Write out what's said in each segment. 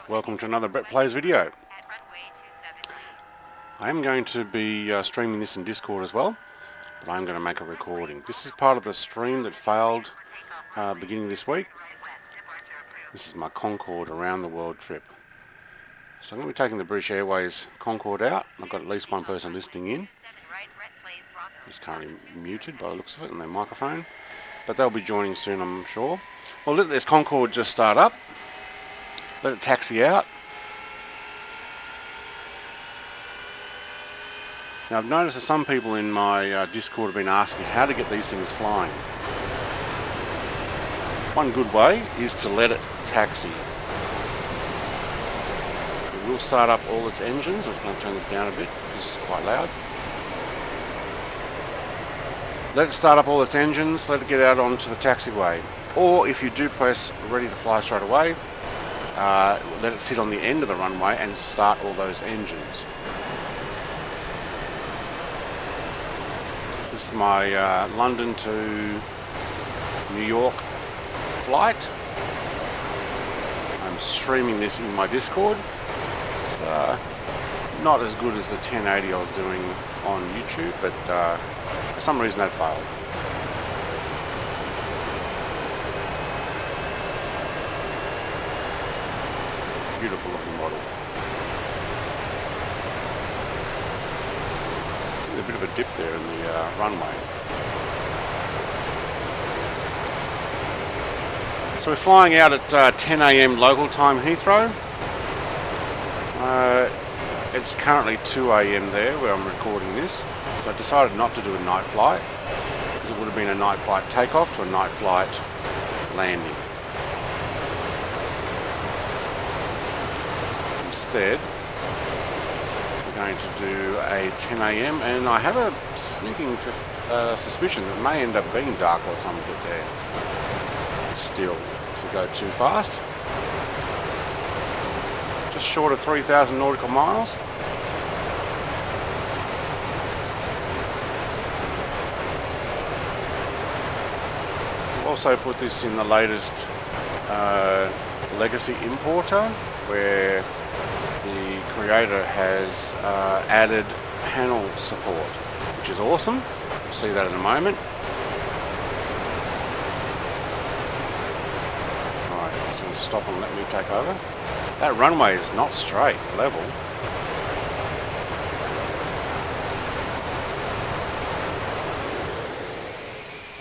Welcome to another Brett Plays video. I am going to be streaming this in Discord as well, but I'm going to make a recording. This is part of the stream that failed beginning this week. This is my Concorde around the world trip. So I'm going to be taking the British Airways Concorde out. I've got at least one person listening in. It's currently muted by the looks of it on their microphone, but they'll be joining soon, I'm sure. Well, let this Concorde just start up. Let it taxi out. Now I've noticed that some people in my Discord have been asking how to get these things flying. One good way is to let it taxi. It will start up all its engines. I'm going to turn this down a bit because it's quite loud. Let it start up all its engines, let it get out onto the taxiway. Or if you do press ready to fly straight away, let it sit on the end of the runway and start all those engines. This is my London to New York flight. I'm streaming this in my Discord. It's not as good as the 1080 I was doing on YouTube, but for some reason that failed. Beautiful looking model. There's a bit of a dip there in the runway. So we're flying out at 10 AM local time Heathrow. It's currently 2 AM there where I'm recording this. So I decided not to do a night flight because it would have been a night flight takeoff to a night flight landing. Instead, we're going to do a 10 AM and I have a sneaking suspicion that it may end up being dark by the time we get there. Still, if we go too fast, just short of 3,000 nautical miles. Also put this in the latest legacy importer, where the creator has added panel support, which is awesome. We'll see that in a moment. Alright, I'm just going to stop and let me take over. That runway is not straight, level.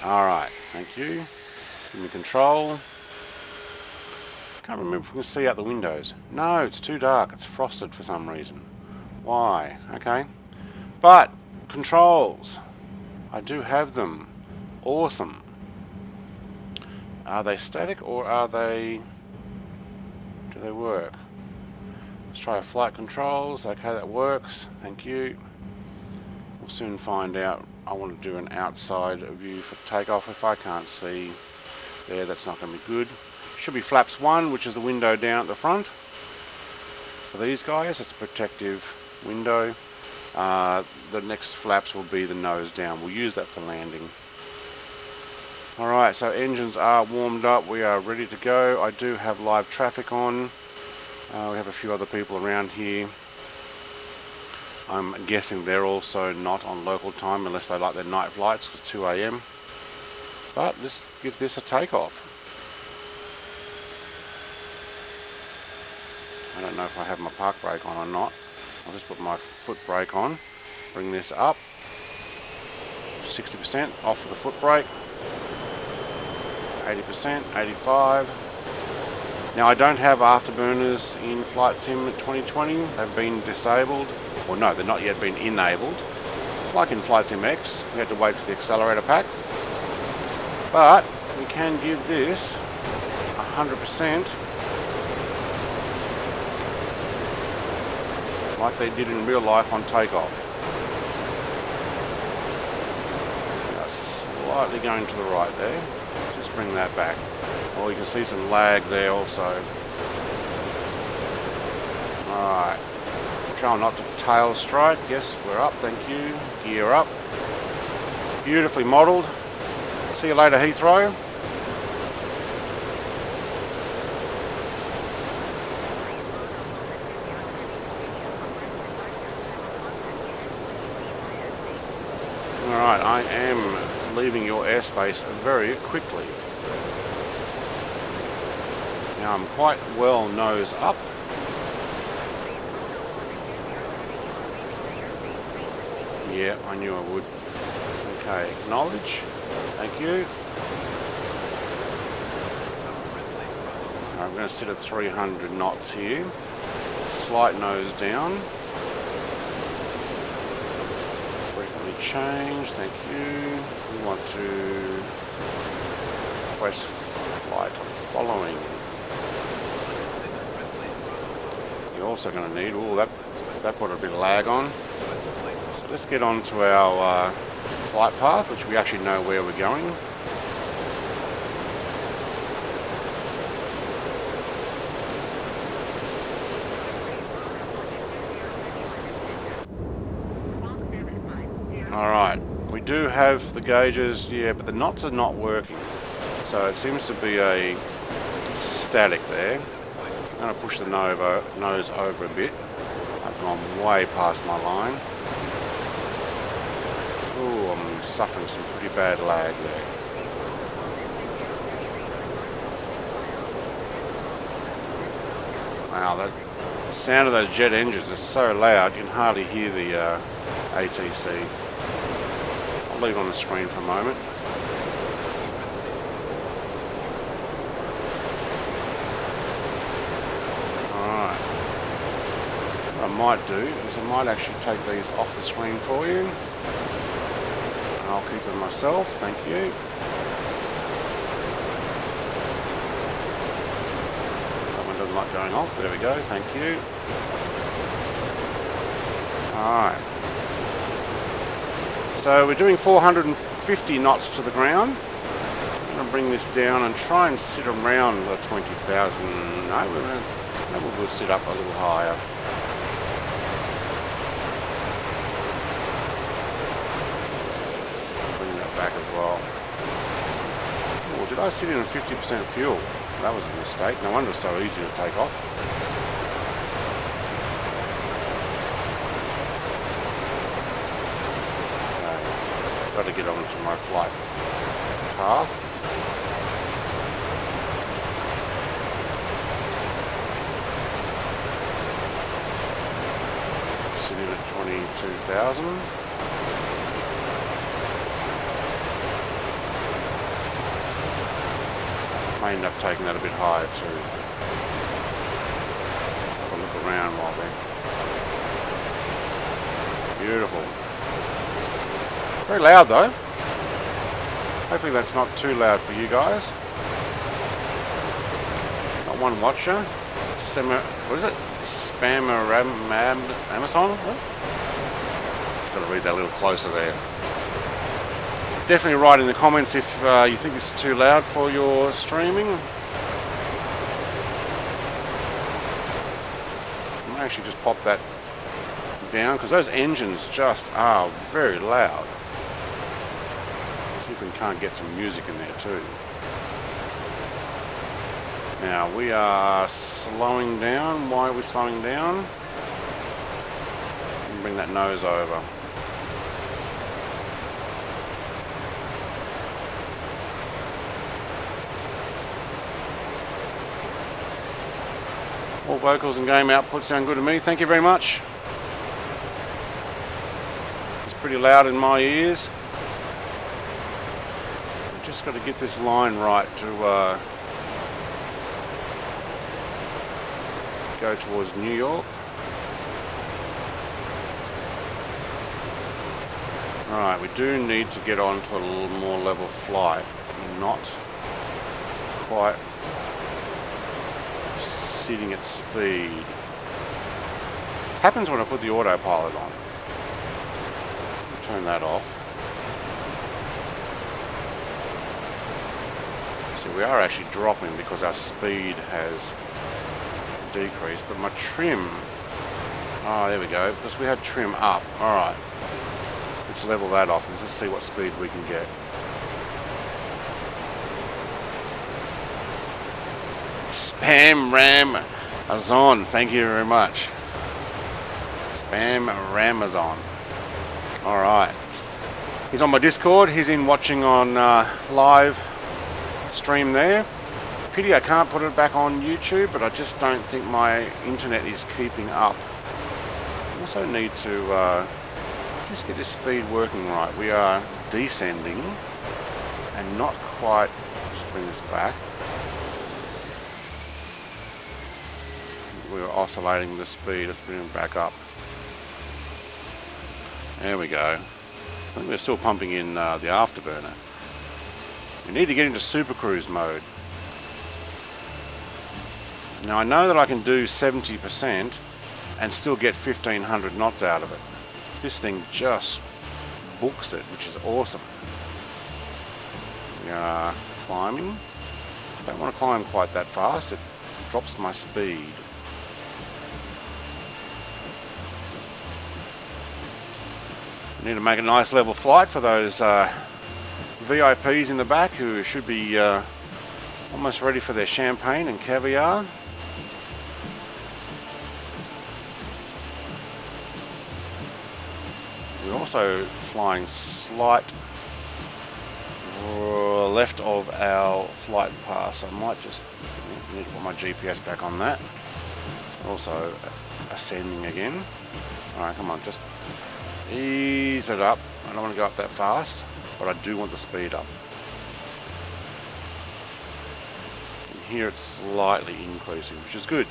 Alright, thank you. Give me control. Can't remember if we can see out the windows. No, it's too dark. It's frosted for some reason. Why? Okay. But, controls. I do have them. Awesome. Are they static or are they... do they work? Let's try flight controls. Okay, that works. Thank you. We'll soon find out. I want to do an outside view for takeoff. If I can't see there, that's not going to be good. Should be flaps 1, which is the window down at the front. For these guys, it's a protective window. The next flaps will be the nose down. We'll use that for landing. Alright, so engines are warmed up. We are ready to go. I do have live traffic on. We have a few other people around here. I'm guessing they're also not on local time unless they like their night flights, because 2 AM. But let's give this a takeoff. I don't know if I have my park brake on or not. I'll just put my foot brake on. Bring this up. 60% off with the foot brake. 80%, 85%. Now I don't have afterburners in Flight Sim 2020. They've been disabled. Or no, they're not yet been enabled. Like in Flight Sim X, we had to wait for the accelerator pack. But we can give this 100%. Like they did in real life on takeoff. Slightly going to the right there. Just bring that back. Oh, you can see some lag there also. Alright. Try not to tail strike. Yes, we're up, thank you. Gear up. Beautifully modelled. See you later, Heathrow. Alright, I am leaving your airspace very quickly. Now I'm quite well nose up. Yeah, I knew I would. Okay, acknowledge. Thank you. Alright, I'm going to sit at 300 knots here. Slight nose down. Frequently change, thank you. We want to press flight following. You're also going to need, that put a bit of lag on. So let's get on to our flight path, which we actually know where we're going. Alright, we do have the gauges, yeah, but the knots are not working. So it seems to be a static there. I'm going to push the nose over a bit. I've gone way past my line. Ooh, I'm suffering some pretty bad lag there. Wow, the sound of those jet engines is so loud you can hardly hear the ATC. I'll leave it on the screen for a moment. Alright. What I might do is I might actually take these off the screen for you. And I'll keep them myself, thank you. That one doesn't like going off, there we go, thank you. Alright. So we're doing 450 knots to the ground. I'm going to bring this down and try and sit around the 20,000. No, we'll sit up a little higher. Bring that back as well. Oh, did I sit in a 50% fuel? That was a mistake. No wonder it's so easy to take off. Got to get onto my flight path. Sitting at 22,000. May end up taking that a bit higher too. Have a look around while then. Beautiful. Very loud though. Hopefully that's not too loud for you guys. Got one watcher. What is it? Amazon? Got to read that a little closer there. Definitely write in the comments if you think it's too loud for your streaming. I might actually just pop that down because those engines just are very loud. See if we can't get some music in there too. Now we are slowing down. Why are we slowing down? Bring that nose over. All vocals and game output sound good to me. Thank you very much. It's pretty loud in my ears. Just got to get this line right to go towards New York. Alright, we do need to get on to a little more level flight. Not quite sitting at speed. Happens when I put the autopilot on. Turn that off. We are actually dropping because our speed has decreased, but my trim, oh there we go, because we had trim up. Alright, let's level that off and just see what speed we can get. Spam Ram Azon, thank you very much. Spam Ramazon. Alright, He's on my Discord. He's in watching on live stream there. Pity I can't put it back on YouTube, but I just don't think my internet is keeping up. I also need to just get this speed working right. We are descending and not quite. Just bring this back. We're oscillating the speed. Let's bring it back up. There we go. I think we're still pumping in the afterburner. We need to get into Super Cruise mode. Now I know that I can do 70% and still get 1500 knots out of it. This thing just books it, which is awesome. We are climbing. Don't want to climb quite that fast. It drops my speed. I need to make a nice level flight for those VIPs in the back who should be almost ready for their champagne and caviar. We're also flying slight left of our flight path, so I might just need to put my GPS back on that. Also ascending again. Alright, come on, just ease it up. I don't want to go up that fast, but I do want the speed up. And here it's slightly increasing, which is good.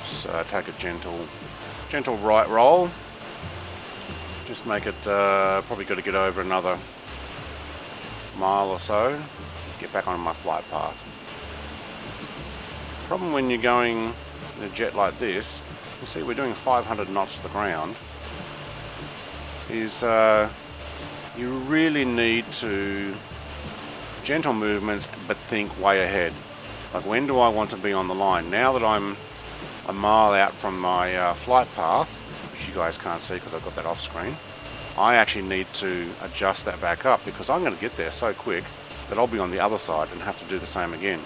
Just take a gentle right roll. Just make it, probably got to get over another mile or so, get back on my flight path. Problem when you're going in a jet like this, you see we're doing 500 knots to the ground, is you really need to gentle movements but think way ahead. Like, when do I want to be on the line? Now that I'm a mile out from my flight path, which you guys can't see because I've got that off screen, I actually need to adjust that back up because I'm going to get there so quick that I'll be on the other side and have to do the same again.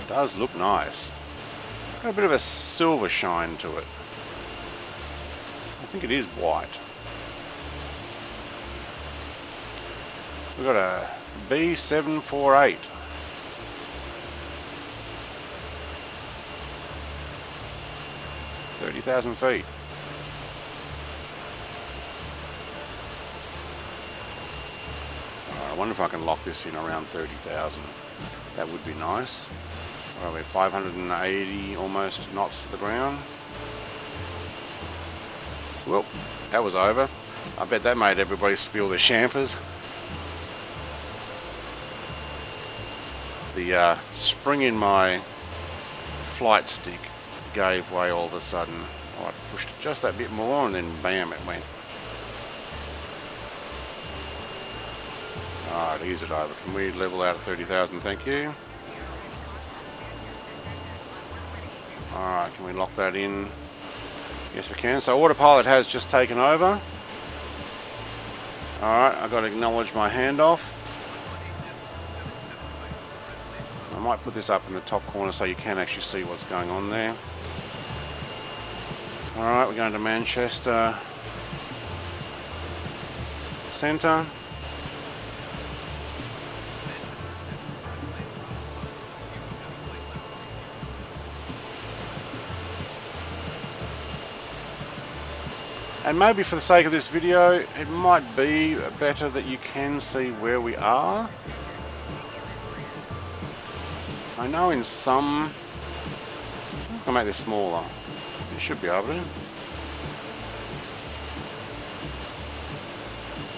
It does look nice. Got a bit of a silver shine to it. I think it is white. We've got a B748. 30,000 feet. I wonder if I can lock this in around 30,000. That would be nice. Well, we're 580 almost knots to the ground. Well, that was over. I bet that made everybody spill their champers. The spring in my flight stick gave way all of a sudden. Oh, I pushed it just that bit more and then bam, it went. Alright, ease it over. Can we level out at 30,000? Thank you. Alright, can we lock that in? Yes, we can. So autopilot has just taken over. Alright, I've got to acknowledge my handoff. I might put this up in the top corner so you can actually see what's going on there. Alright, we're going to Manchester Centre. And maybe for the sake of this video, it might be better that you can see where we are. I know in some... I'll make this smaller. You should be able to.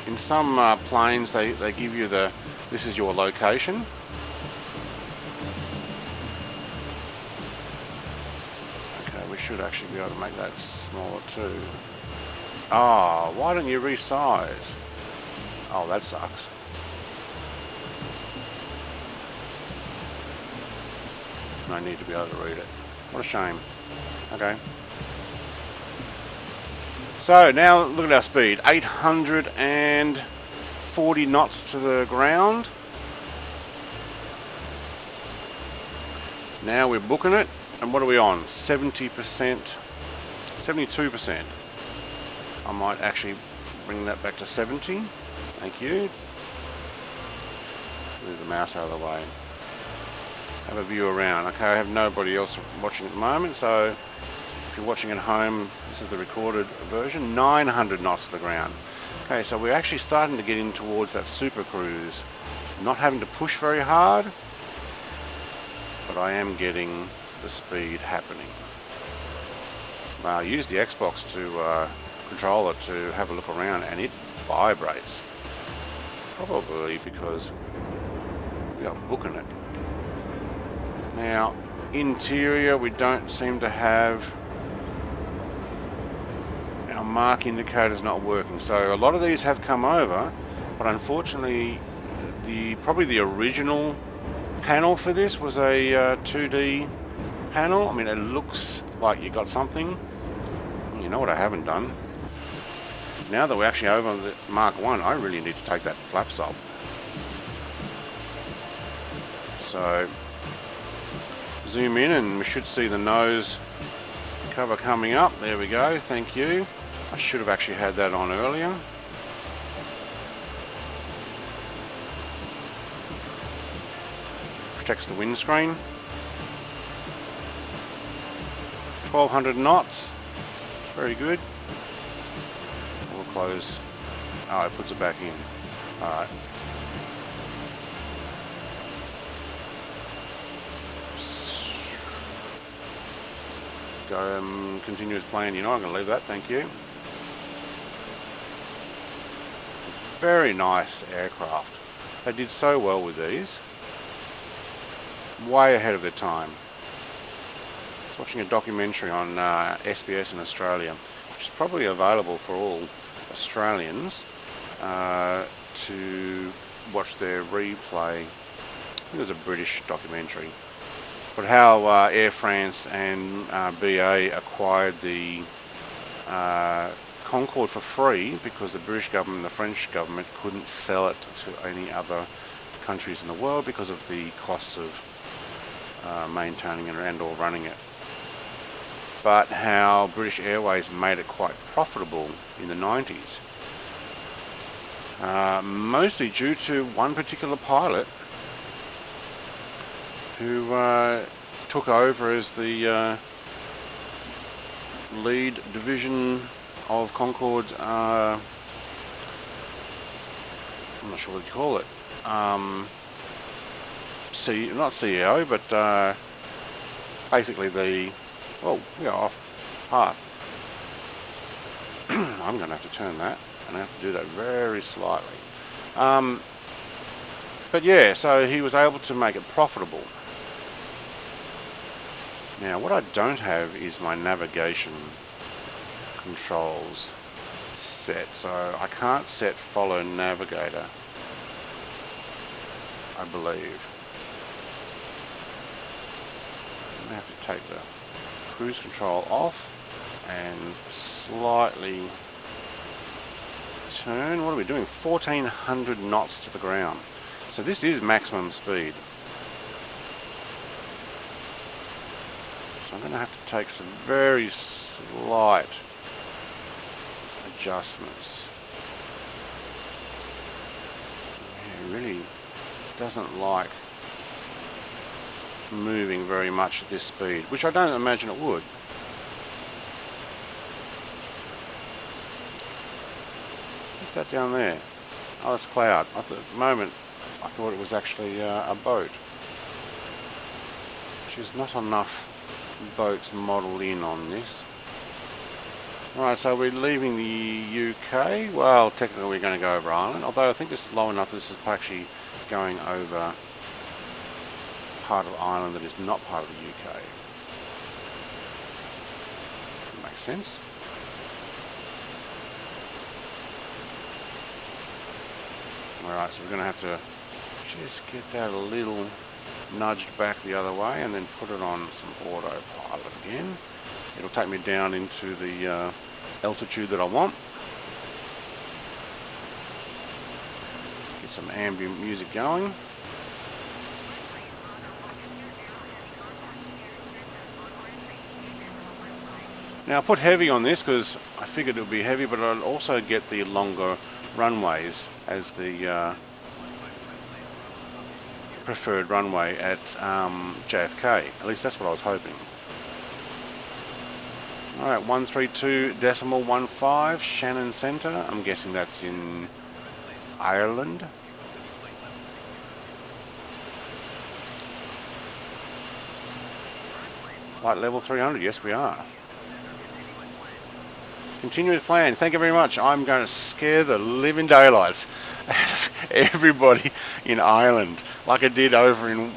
In some planes, they give you the... This is your location. Okay, we should actually be able to make that smaller too. Oh, why don't you resize? Oh, that sucks. I need to be able to read it. What a shame. Okay. So now look at our speed, 840 knots to the ground. Now we're booking it, and what are we on? 70%, 72%. I might actually bring that back to 70. Thank you. Let's move the mouse out of the way. Have a view around. Okay, I have nobody else watching at the moment, so if you're watching at home, this is the recorded version, 900 knots to the ground. Okay, so we're actually starting to get in towards that super cruise. Not having to push very hard, but I am getting the speed happening. Now I use the Xbox to control it to have a look around, and it vibrates. Probably because we are booking it. Now, interior, we don't seem to have, our mark indicator's not working. So a lot of these have come over, but unfortunately, probably the original panel for this was a 2D panel. I mean, it looks like you got something. You know what I haven't done? Now that we're actually over the Mark 1, I really need to take that flaps up. So, zoom in and we should see the nose cover coming up. There we go, thank you. I should have actually had that on earlier. Protects the windscreen. 1200 knots. Very good. We'll close. Oh, it puts it back in. Alright. Go continuous plane. You know, I'm going to leave that, thank you. Very nice aircraft. They did so well with these. Way ahead of their time. I was watching a documentary on SBS in Australia, which is probably available for all Australians to watch their replay. I think it was a British documentary. But how Air France and BA acquired the Concorde for free because the British government and the French government couldn't sell it to any other countries in the world because of the costs of maintaining it and or running it. But how British Airways made it quite profitable in the 90s. Mostly due to one particular pilot who took over as the lead division of Concorde, I'm not sure what you call it, not CEO, but basically the, well, we are off path. I'm going to have to turn that, and I have to do that very slightly. But yeah, so he was able to make it profitable. Now, what I don't have is my navigation controls set, so I can't set follow navigator, I believe. I have to take the cruise control off and slightly turn. What are we doing? 1400 knots to the ground. So this is maximum speed. So I'm going to have to take some very slight adjustments. It really doesn't like moving very much at this speed, which I don't imagine it would. What's that down there? Oh, it's cloud. At the moment I thought it was actually a boat, which is not enough boats modelled in on this. Right, so we're leaving the UK. Well, technically we're going to go over Ireland, although I think it's low enough this is actually going over part of Ireland that is not part of the UK. Makes sense. Alright, so we're going to have to just get that a little nudged back the other way and then put it on some autopilot again. It'll take me down into the altitude that I want. Get some ambient music going. Now I put heavy on this because I figured it would be heavy, but I'd also get the longer runways as the preferred runway at JFK. At least that's what I was hoping. Alright, 132.15 Shannon Centre. I'm guessing that's in Ireland. Flight level 300, yes we are. Continue as planned. Thank you very much. I'm going to scare the living daylights out of everybody in Ireland, like I did over in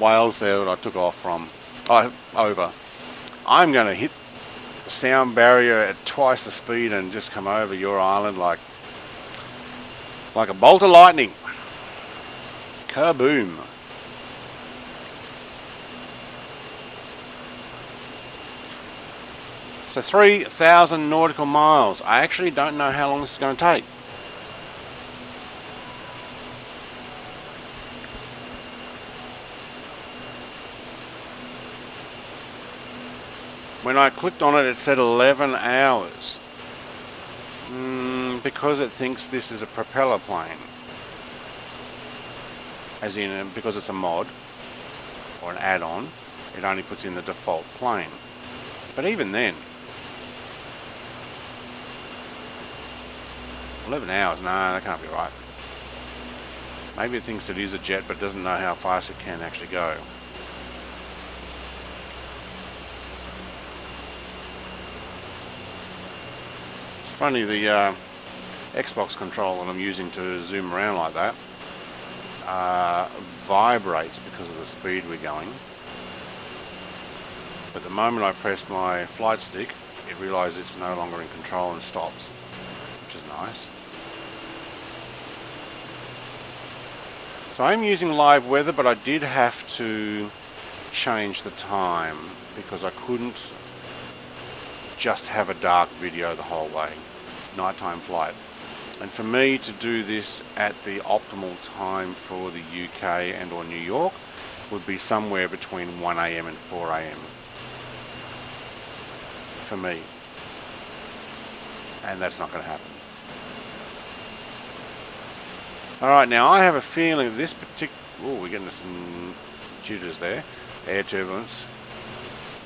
Wales there that I took off from. Over. I'm going to hit the sound barrier at twice the speed and just come over your island like a bolt of lightning. Kaboom. So 3,000 nautical miles. I actually don't know how long this is going to take. When I clicked on it, it said 11 hours. Because it thinks this is a propeller plane. As in, because it's a mod, or an add-on, it only puts in the default plane. But even then, 11 hours, no, that can't be right. Maybe it thinks it is a jet but doesn't know how fast it can actually go. It's funny, the Xbox controller that I'm using to zoom around like that vibrates because of the speed we're going. But the moment I press my flight stick, it realizes it's no longer in control and stops, which is nice. So I'm using live weather, but I did have to change the time because I couldn't just have a dark video the whole way. Nighttime flight. And for me to do this at the optimal time for the UK and or New York would be somewhere between 1 AM and 4 AM. For me. And that's not going to happen. Alright, now I have a feeling that this particular... Oh, we're getting some jitters there. Air turbulence.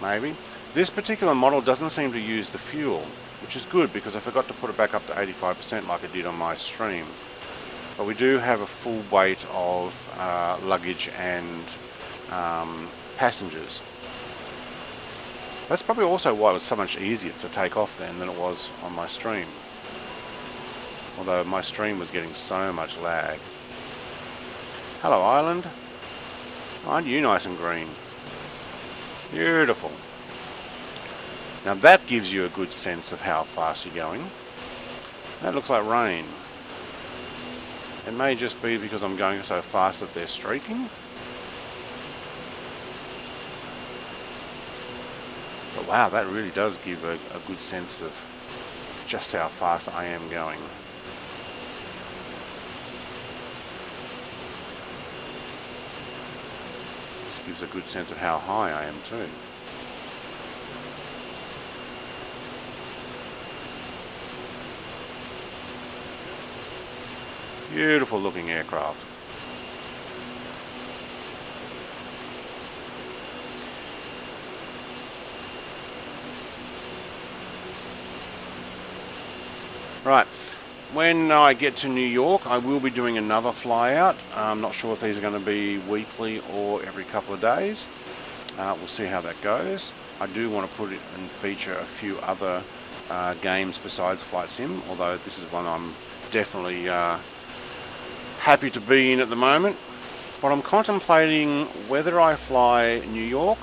Maybe. This particular model doesn't seem to use the fuel, which is good because I forgot to put it back up to 85% like I did on my stream. But we do have a full weight of luggage and passengers. That's probably also why it was so much easier to take off then than it was on my stream. Although my stream was getting so much lag. Hello Ireland. Aren't you nice and green? Beautiful. Now that gives you a good sense of how fast you're going. That looks like rain. It may just be because I'm going so fast that they're streaking. But wow, that really does give a good sense of just how fast I am going. This gives a good sense of how high I am too. Beautiful looking aircraft. Right, when I get to New York I will be doing another fly out. I'm not sure if these are going to be weekly or every couple of days. We'll see how that goes. I do want to put it and feature a few other games besides Flight Sim, although this is one I'm definitely happy to be in at the moment. But I'm contemplating whether I fly New York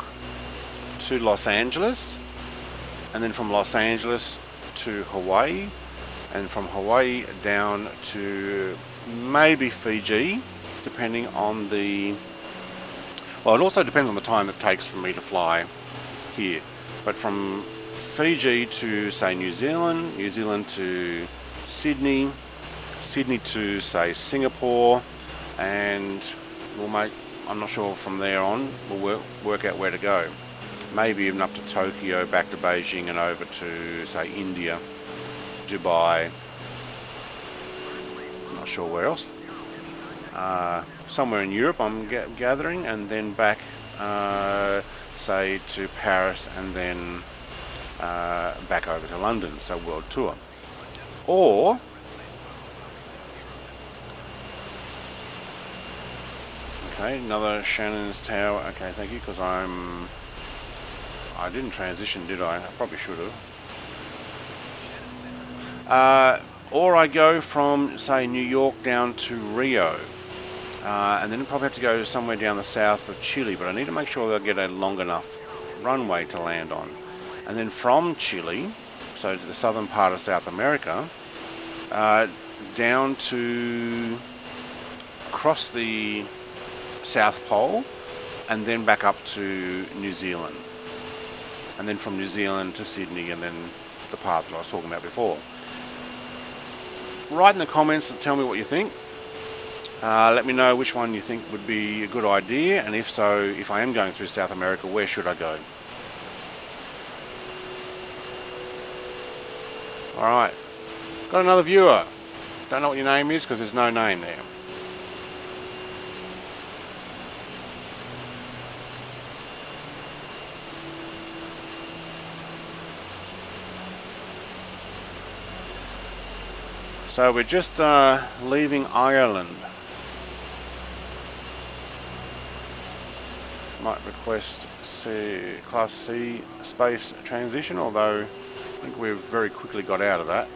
to Los Angeles and then from Los Angeles to Hawaii and from Hawaii down to maybe Fiji, depending on the... Well, it also depends on the time it takes for me to fly here. But from Fiji to, say, New Zealand, New Zealand to Sydney, Sydney to, say, Singapore, and we'll make, I'm not sure from there on, we'll work out where to go. Maybe even up to Tokyo, back to Beijing, and over to, say, India, Dubai, not sure where else. Somewhere in Europe I'm gathering, and then back, say, to Paris, and then back over to London, so world tour. Or okay, another Shannon's Tower. Okay, thank you, because I didn't transition, did I? I probably should have. Or I go from, say, New York down to Rio, and then probably have to go somewhere down the south of Chile, but I need to make sure that I get a long enough runway to land on. And then from Chile, so to the southern part of South America, down to across the South Pole, and then back up to New Zealand. And then from New Zealand to Sydney, and then the path that I was talking about before. Write in the comments and tell me what you think. Let me know which one you think would be a good idea, and if so, if I am going through South America, where should I go? Alright, got another viewer. Don't know what your name is because there's no name there. So we're just leaving Ireland. Might request Class C space transition, although I think we've very quickly got out of that.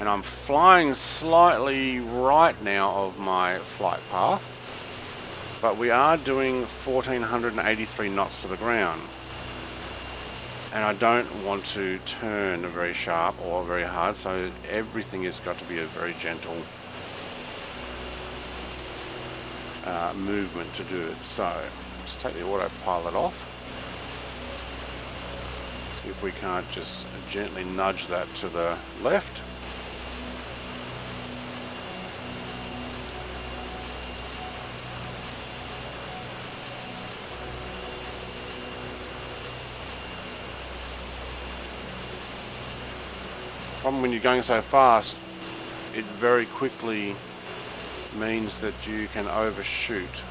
And I'm flying slightly right now of my flight path, but we are doing 1483 knots to the ground. And I don't want to turn very sharp or very hard, so everything has got to be a very gentle movement to do it. So let's take the autopilot off. See if we can't just gently nudge that to the left. Problem when you're going so fast, it very quickly means that you can overshoot.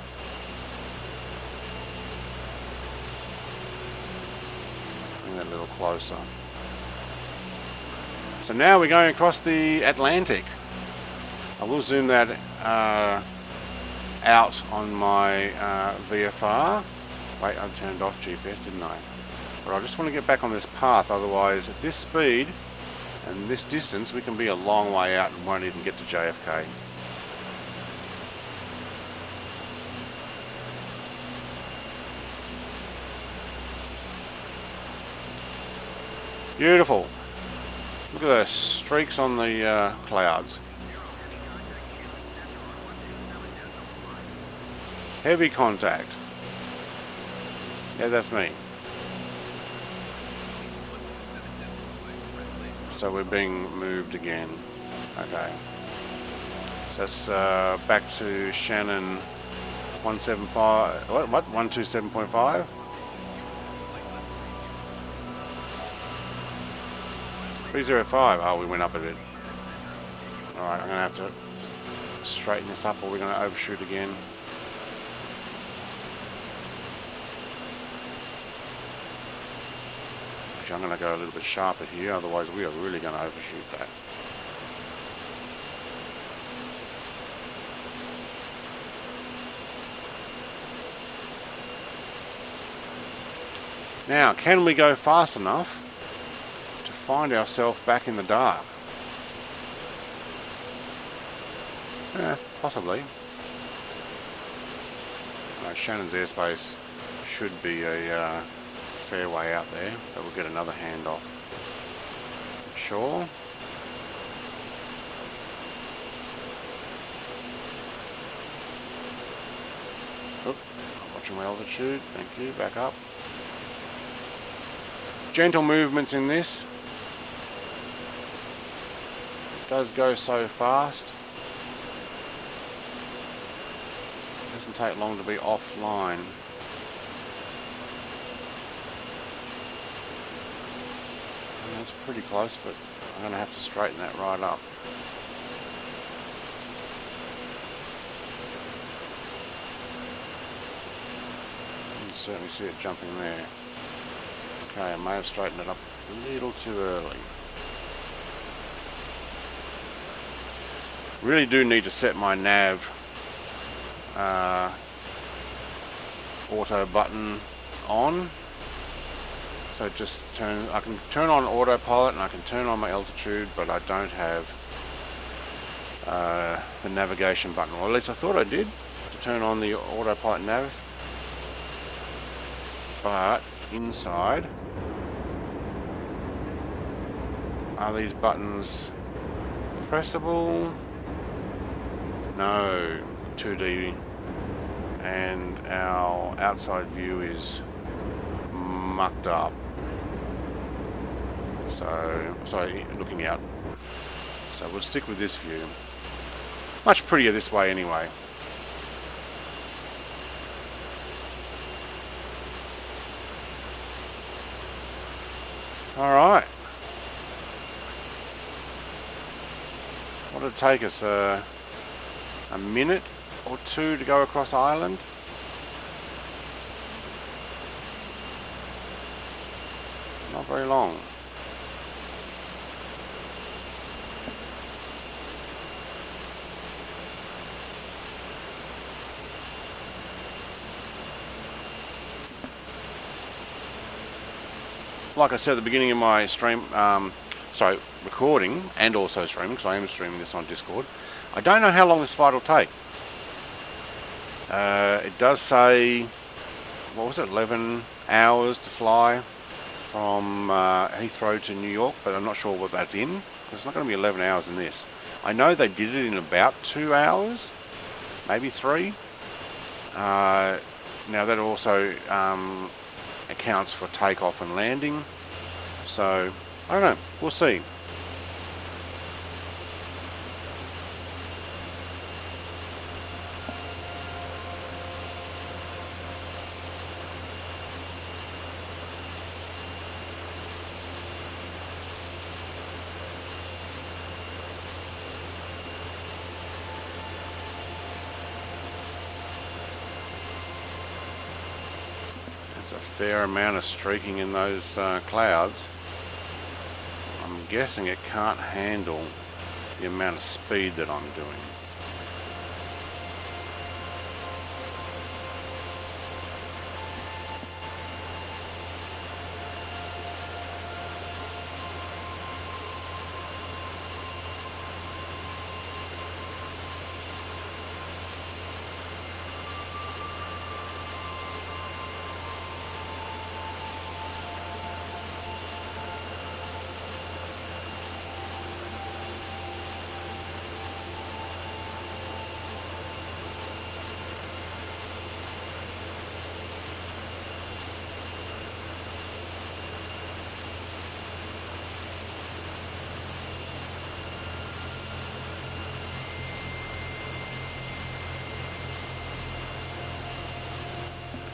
Bring that a little closer. So now we're going across the Atlantic. I will zoom that out on my VFR. Wait, I turned off GPS, didn't I? But I just want to get back on this path, otherwise at this speed and this distance we can be a long way out and won't even get to JFK. Beautiful. Look at those streaks on the clouds. Heavy contact. Yeah, that's me. So we're being moved again. Okay. So that's back to Shannon 175. What? 127.5? $305. Oh, we went up a bit. Alright, I'm going to have to straighten this up or we're going to overshoot again. Actually, I'm going to go a little bit sharper here, otherwise we are really going to overshoot that. Now, can we go fast enough to find ourselves back in the dark? Yeah, possibly. Shannon's airspace should be a fair way out there, but we'll get another handoff. Sure. Oop, I'm watching my altitude. Thank you. Back up. Gentle movements in this. It does go so fast. It doesn't take long to be offline. And that's pretty close, but I'm going to have to straighten that right up. You can certainly see it jumping there. Okay, I may have straightened it up a little too early. Really do need to set my nav auto button on. So just I can turn on autopilot and I can turn on my altitude, but I don't have the navigation button. Or at least I thought I did, to turn on the autopilot nav. But inside, are these buttons pressable? No, 2D, and our outside view is mucked up. So, sorry, looking out. So we'll stick with this view. Much prettier this way anyway. Alright. What did it take us? A minute or two to go across Ireland? Not very long. Like I said at the beginning of my stream, recording and also streaming, because I am streaming this on Discord, I don't know how long this flight will take. It does say, what was it, 11 hours to fly from Heathrow to New York, but I'm not sure what that's in. It's not going to be 11 hours in this. I know they did it in about 2 hours, maybe 3. Now that also accounts for takeoff and landing, so I don't know, we'll see. A fair amount of streaking in those clouds. I'm guessing it can't handle the amount of speed that I'm doing.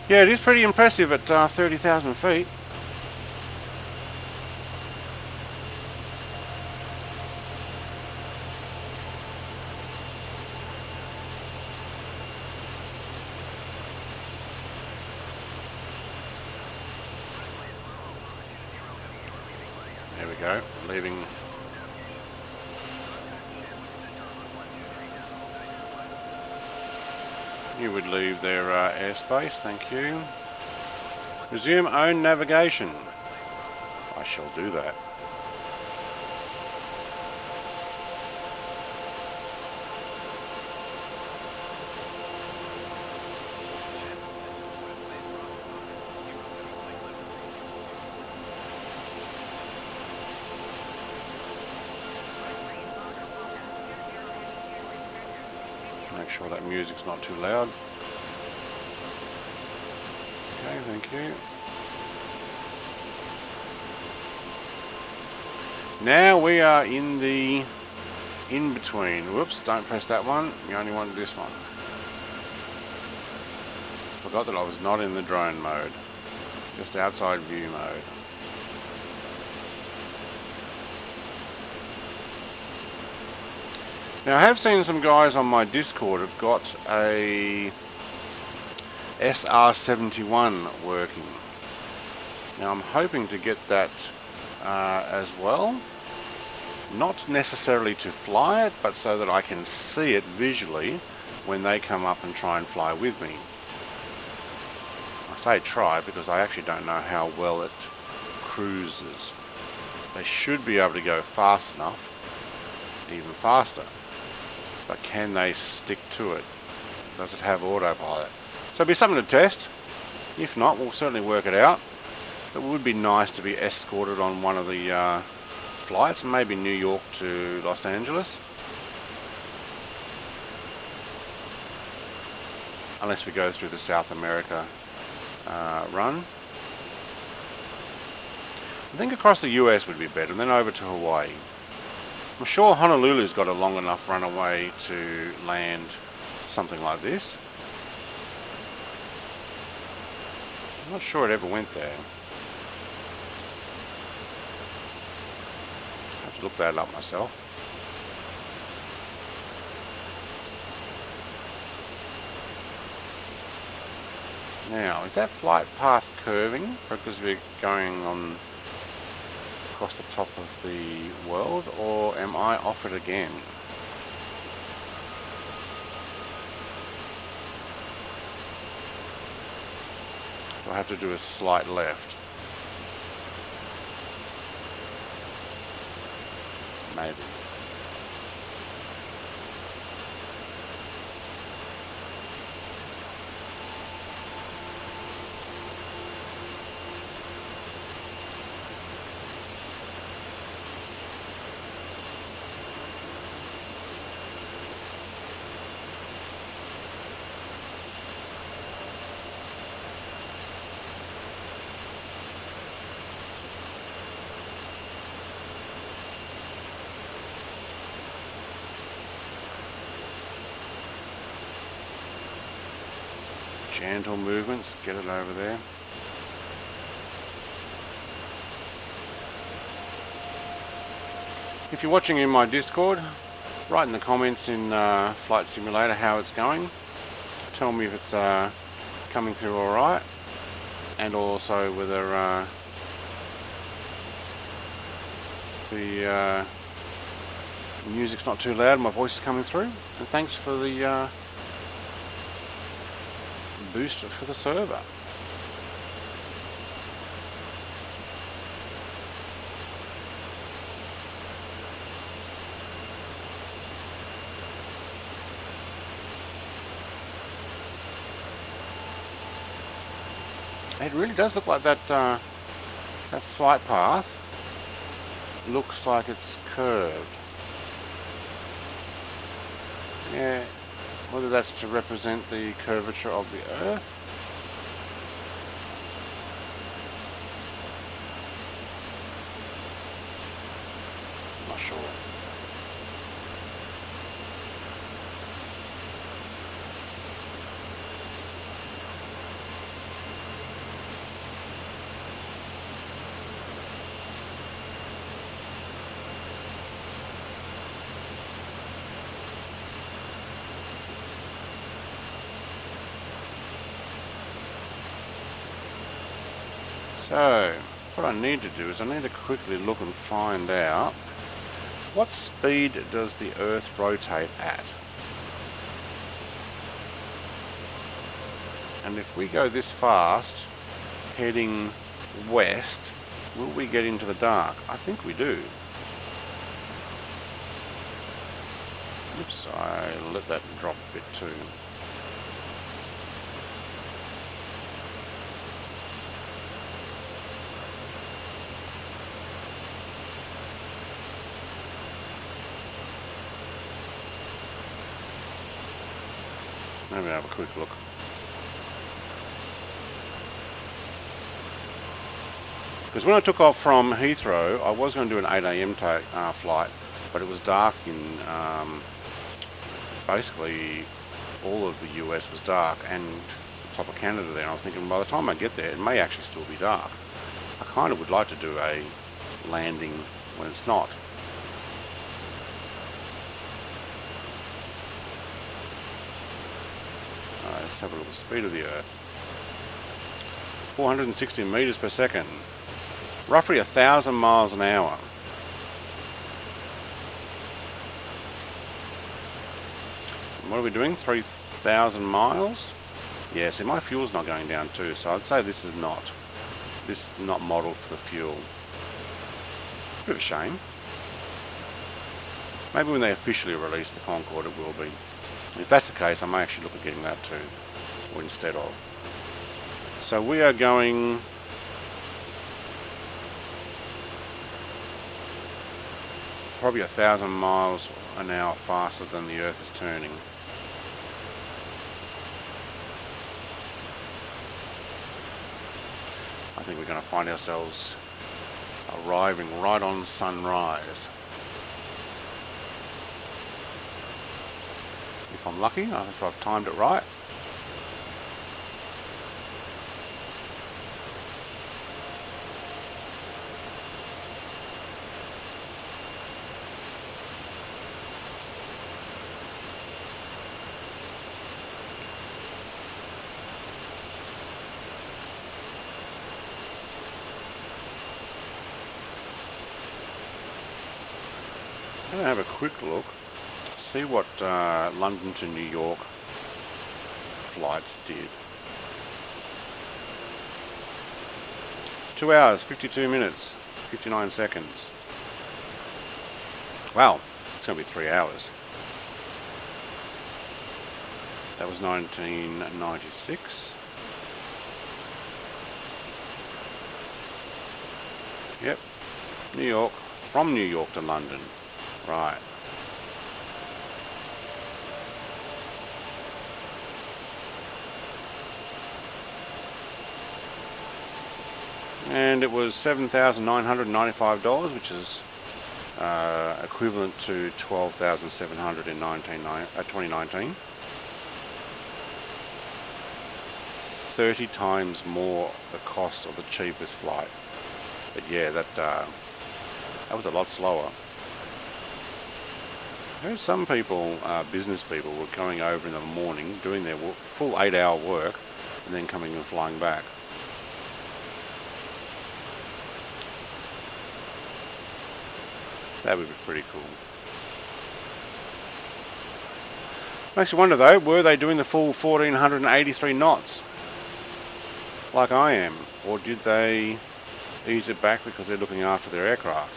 Yeah, it is pretty impressive at 30,000 feet. There we go, leaving. You would leave their airspace, thank you. Resume own navigation. I shall do that. Make sure that music's not too loud. Okay, thank you. Now we are in the in-between. Whoops, don't press that one. You only want this one. Forgot that I was not in the drone mode. Just outside view mode. Now I have seen some guys on my Discord have got a SR71 working. Now I'm hoping to get that as well. Not necessarily to fly it, but so that I can see it visually when they come up and try and fly with me. I say try because I actually don't know how well it cruises. They should be able to go fast enough, even faster. But can they stick to it? Does it have autopilot? So it'll be something to test. If not, we'll certainly work it out. It would be nice to be escorted on one of the flights, maybe New York to Los Angeles. Unless we go through the South America run. I think across the US would be better, and then over to Hawaii. I'm sure Honolulu's got a long enough runway to land something like this. I'm not sure it ever went there. I have to look that up myself. Now, is that flight path curving because we're going on across the top of the world, or am I off it again? Do I have to do a slight left? Maybe. Gentle movements, get it over there. If you're watching in my Discord, write in the comments in Flight Simulator how it's going. Tell me if it's coming through alright, and also whether the music's not too loud, my voice is coming through. And thanks for the boost for the server. It really does look like that that flight path looks like it's curved. Yeah. Whether that's to represent the curvature of the Earth. Not sure. So, what I need to do is I need to quickly look and find out what speed does the Earth rotate at. And if we go this fast, heading west, will we get into the dark? I think we do. Oops, I let that drop a bit too. Let me have a quick look. Because when I took off from Heathrow, I was going to do an 8 AM flight, but it was dark in basically all of the US was dark, and the top of Canada there. And I was thinking, by the time I get there, it may actually still be dark. I kind of would like to do a landing when it's not. Let's have a look at the speed of the Earth. 460 meters per second. Roughly 1,000 miles an hour. What are we doing? 3,000 miles? Yeah, see, my fuel's not going down too, so I'd say this is not modelled for the fuel. Bit of a shame. Maybe when they officially release the Concorde it will be. If that's the case, I may actually look at getting that too, or instead of. So we are going probably 1,000 miles an hour faster than the Earth is turning. I think we're going to find ourselves arriving right on sunrise. If I'm lucky, if I've timed it right. I'm going to have a quick look, see what London to New York flights did. 2 hours, 52 minutes, 59 seconds. Wow, it's going to be 3 hours. That was 1996. Yep, New York, from New York to London. Right. And it was $7,995, which is equivalent to $12,700 in 2019. 30 times more the cost of the cheapest flight. But yeah, that was a lot slower. I heard some people, business people, were going over in the morning, doing their full 8-hour work, and then coming and flying back. That would be pretty cool. Makes you wonder though, were they doing the full 1,483 knots? Like I am? Or did they ease it back because they're looking after their aircraft?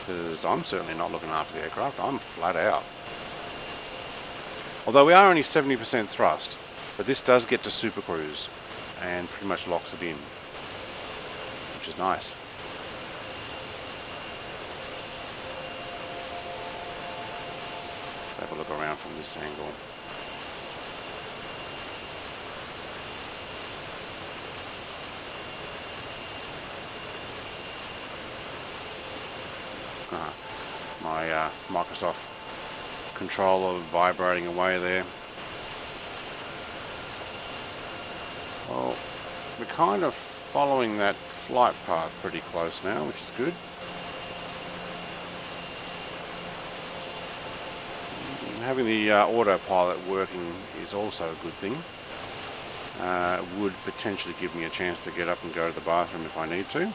Because I'm certainly not looking after the aircraft, I'm flat out. Although we are only 70% thrust, but this does get to super cruise and pretty much locks it in, which is nice. Let's have a look around from this angle. My Microsoft controller vibrating away there. Well, we're kind of following that flight path pretty close now, which is good. And having the autopilot working is also a good thing. Would potentially give me a chance to get up and go to the bathroom if I need to.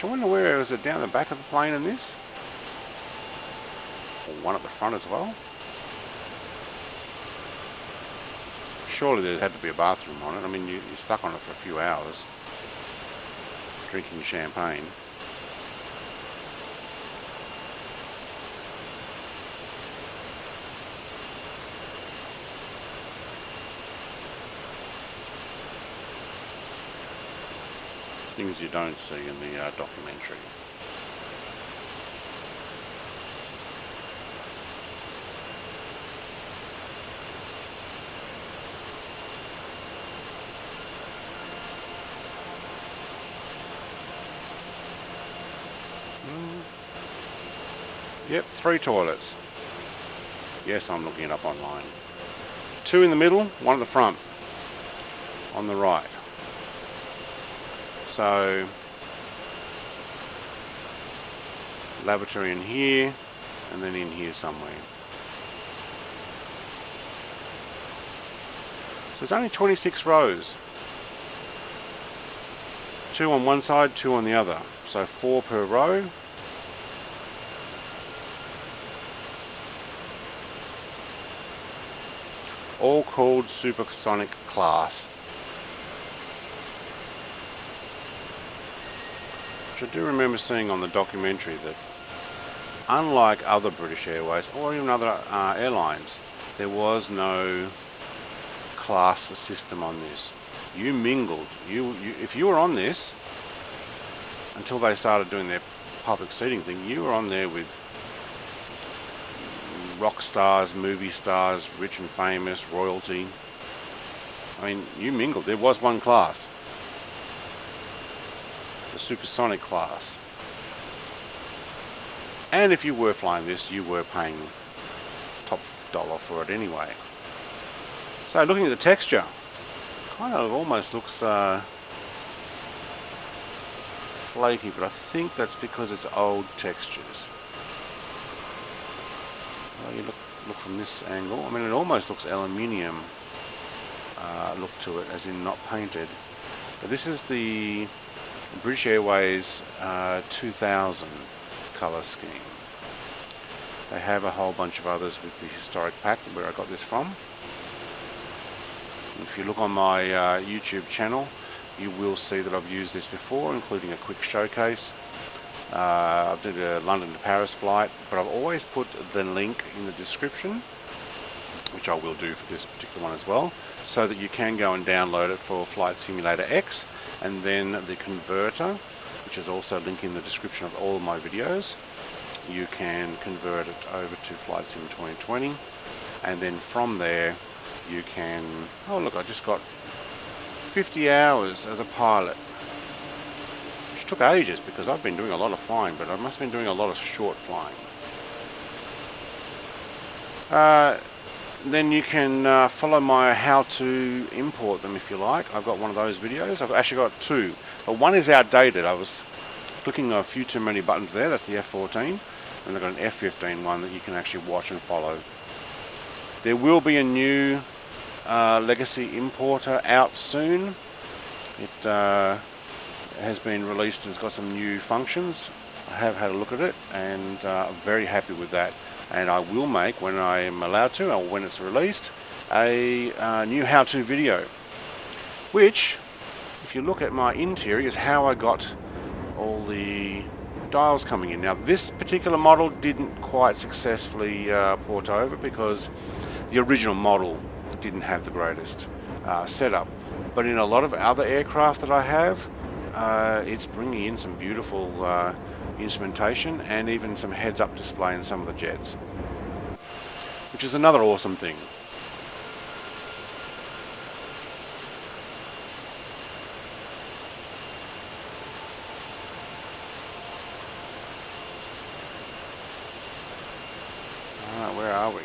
I wonder where, is it down the back of the plane in this? Or one at the front as well? Surely there had to be a bathroom on it. I mean, you're stuck on it for a few hours, drinking champagne. Things you don't see in the documentary. Yep, 3 toilets. Yes, I'm looking it up online. 2 in the middle, 1 at the front, on the right. So, lavatory in here, and then in here somewhere. So there's only 26 rows. 2 on one side, 2 on the other. So 4 per row. All called supersonic class. Which I do remember seeing on the documentary that unlike other British Airways or even other airlines, there was no class system on this. You mingled. If you were on this, until they started doing their public seating thing, you were on there with rock stars, movie stars, rich and famous, royalty. I mean, you mingled. There was one class. The supersonic class. And if you were flying this, you were paying top dollar for it anyway. So looking at the texture, kind of almost looks flaky, but I think that's because it's old textures. Well, you look from this angle, I mean it almost looks aluminium look to it, as in not painted. But this is the British Airways 2000 colour scheme. They have a whole bunch of others with the historic pack where I got this from. If you look on my YouTube channel, you will see that I've used this before, including a quick showcase. I did a London to Paris flight, but I've always put the link in the description, which I will do for this particular one as well, so that you can go and download it for Flight Simulator X, and then the converter, which is also linked in the description of all of my videos. You can convert it over to Flight Sim 2020, and then from there you can, oh look, I just got 50 hours as a pilot, which took ages because I've been doing a lot of flying, but I must have been doing a lot of short flying. Then you can follow my how to import them if you like. I've got one of those videos. I've actually got 2, but one is outdated. I was clicking a few too many buttons there. That's the F14, and I've got an F15 one that you can actually watch and follow. There will be a new legacy importer out soon. It has been released and it's got some new functions. I have had a look at it and I'm very happy with that. And I will make, when I am allowed to, or when it's released, a new how-to video. Which, if you look at my interior, is how I got all the dials coming in. Now this particular model didn't quite successfully port over because the original model didn't have the greatest setup. But in a lot of other aircraft that I have, it's bringing in some beautiful instrumentation and even some heads-up display in some of the jets, which is another awesome thing. Alright, where are we?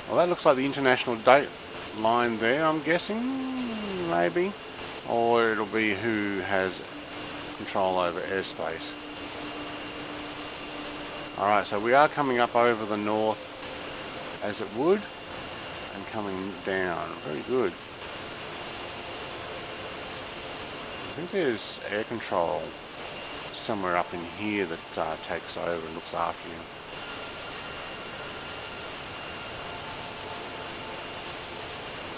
Well, that looks like the international date line there, I'm guessing, maybe. Or it'll be who has control over airspace. Alright, so we are coming up over the north as it would, and coming down. Very good. I think there's air control somewhere up in here that takes over and looks after you.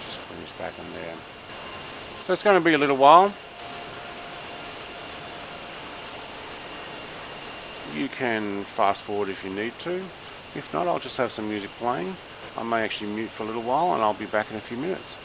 Just put this back in there. So it's going to be a little while. You can fast forward if you need to. If not, I'll just have some music playing. I may actually mute for a little while and I'll be back in a few minutes.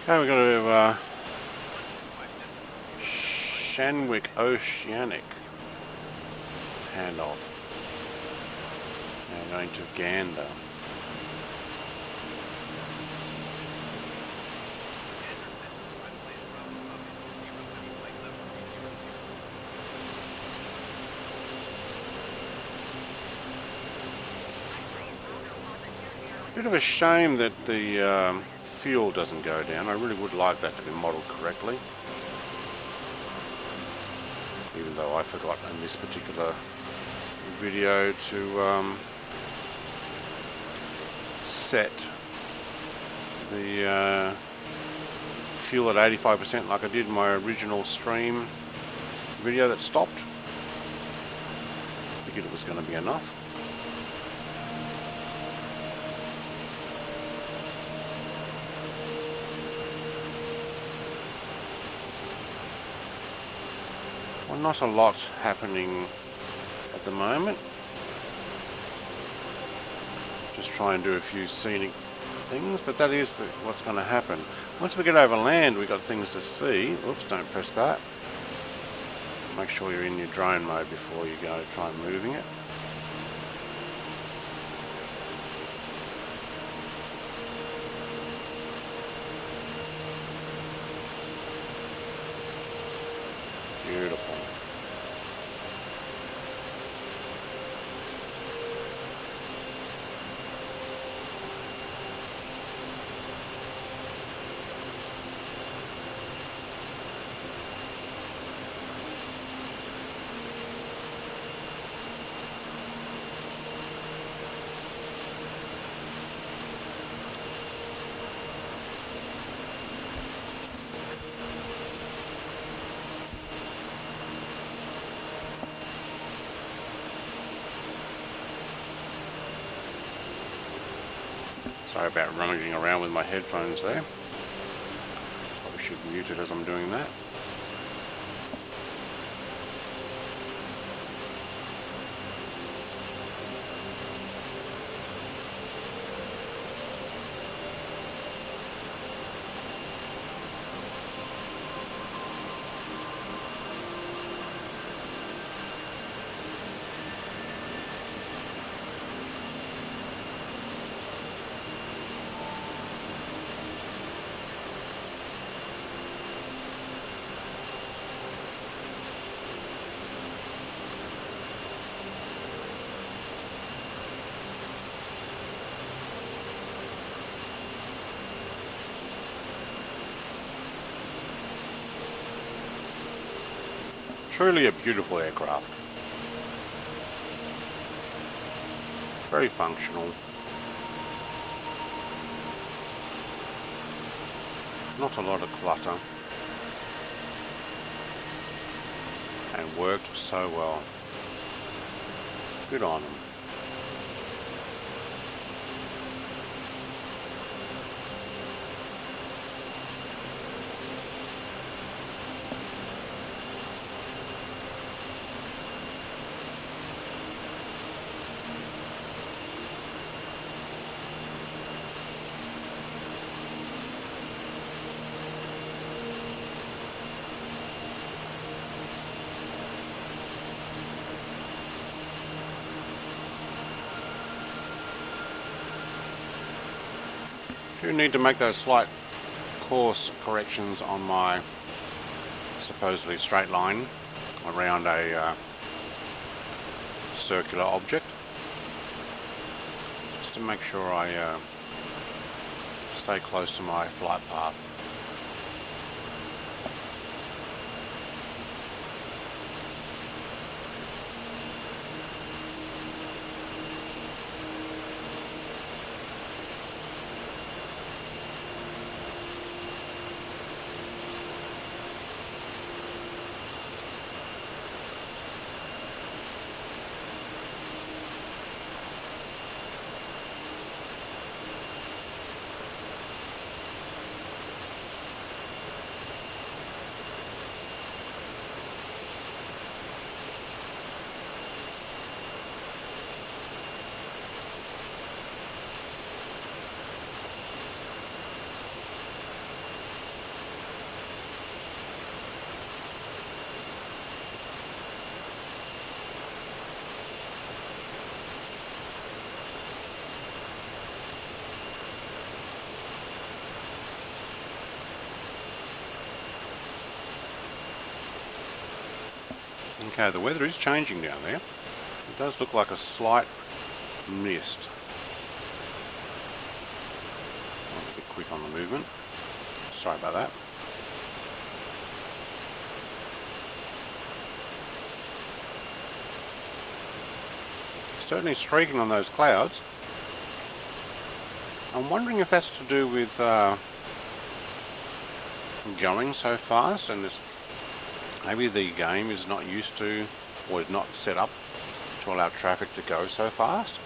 Okay, we've got to Shanwick Oceanic handoff. Now going to Gander. Bit of a shame that the fuel doesn't go down. I really would like that to be modelled correctly. Even though I forgot in this particular video to set the fuel at 85% like I did in my original stream video that stopped. Figured it was going to be enough. Well, not a lot happening at the moment. Just try and do a few scenic things, but that is what's going to happen. Once we get over land, we've got things to see. Oops, don't press that. Make sure you're in your drone mode before you go try moving it. Beautiful. Sorry about rummaging around with my headphones there. Probably should mute it as I'm doing that. Truly a beautiful aircraft. Very functional. Not a lot of clutter. And worked so well. Good on them. Do need to make those slight course corrections on my supposedly straight line around a circular object, just to make sure I stay close to my flight path. Okay, the weather is changing down there. It does look like a slight mist. I was a bit quick on the movement. Sorry about that. Certainly streaking on those clouds. I'm wondering if that's to do with going so fast, and maybe the game is not used to, or is not set up to allow traffic to go so fast.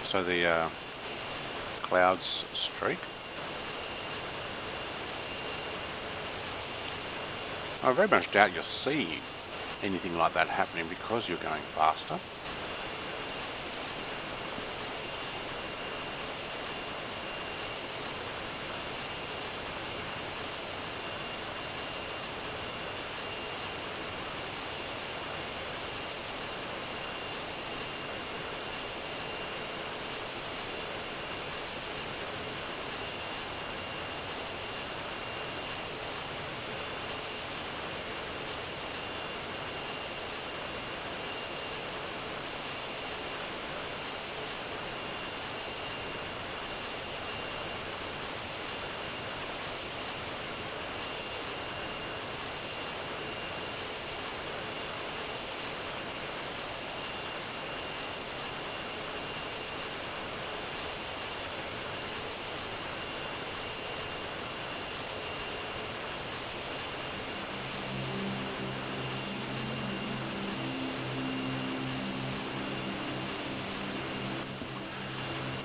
So the clouds streak. I very much doubt you'll see anything like that happening because you're going faster.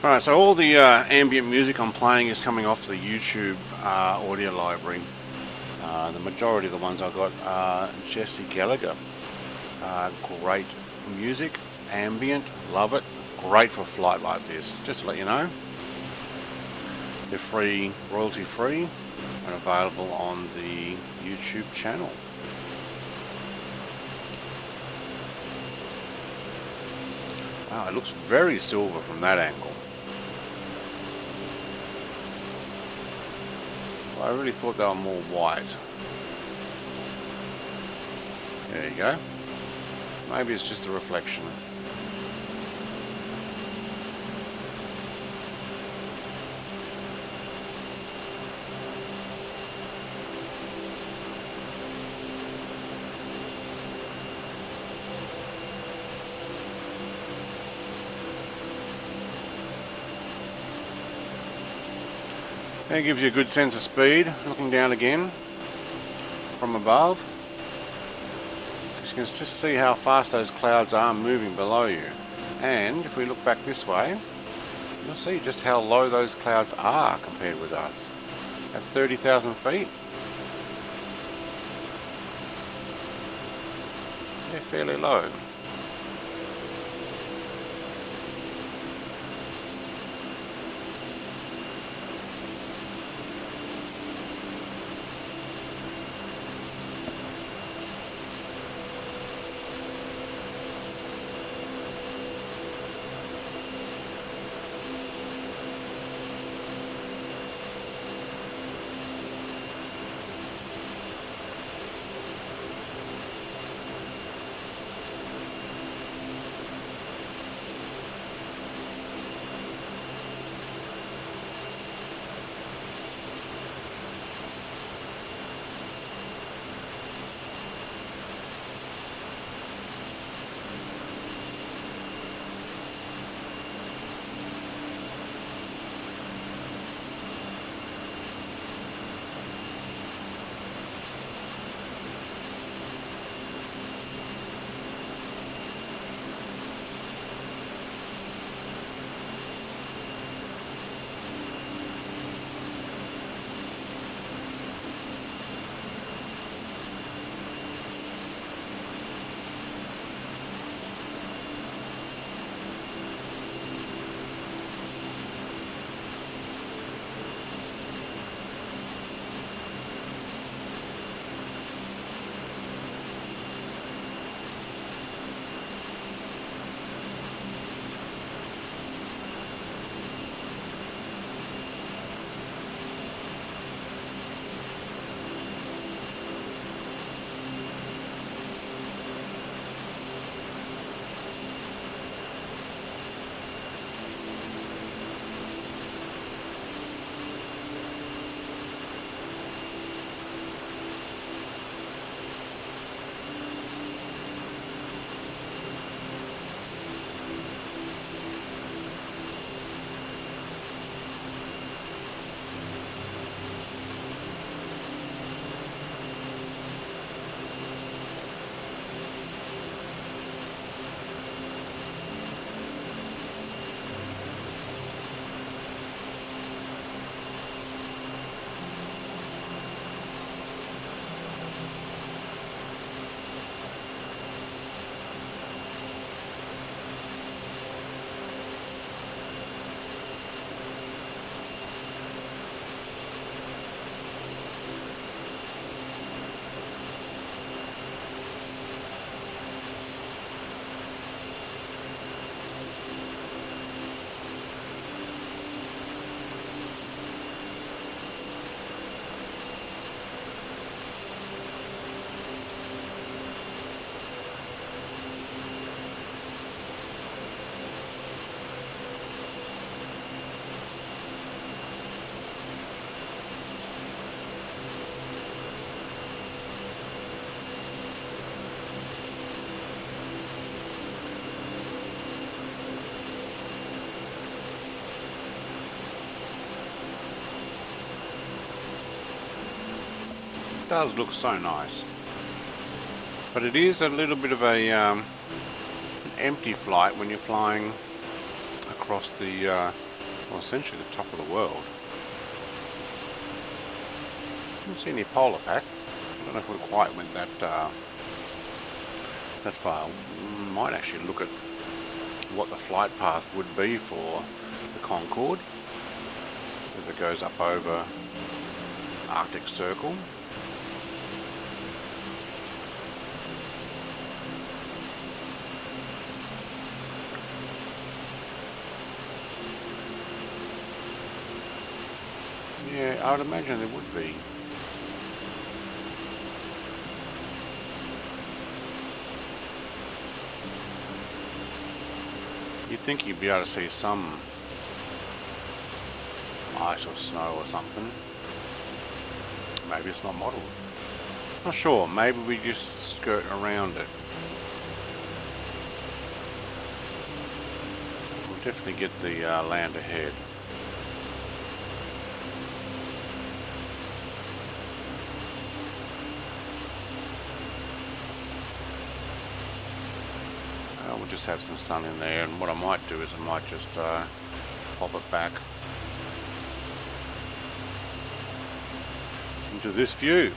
Alright, so all the ambient music I'm playing is coming off the YouTube audio library. The majority of the ones I got are Jesse Gallagher. Great music, ambient, love it. Great for a flight like this. Just to let you know, they're free, royalty free, and available on the YouTube channel. Wow, it looks very silver from that angle. I really thought they were more white. There you go. Maybe it's just a reflection. That gives you a good sense of speed, looking down again from above. You can just see how fast those clouds are moving below you. And if we look back this way, you'll see just how low those clouds are compared with us. At 30,000 feet. They're fairly low. does look so nice. But it is a little bit of a an empty flight when you're flying across the, well, essentially the top of the world. I don't see any polar pack. I don't know if we quite went that that far. We might actually look at what the flight path would be for the Concorde, if it goes up over Arctic Circle. Yeah, I would imagine there would be. You'd think you'd be able to see some ice or snow or something. Maybe it's not modelled. Not sure, maybe we just skirt around it. We'll definitely get the land ahead. We'll just have some sun in there, and what I might do is I might just pop it back into this view.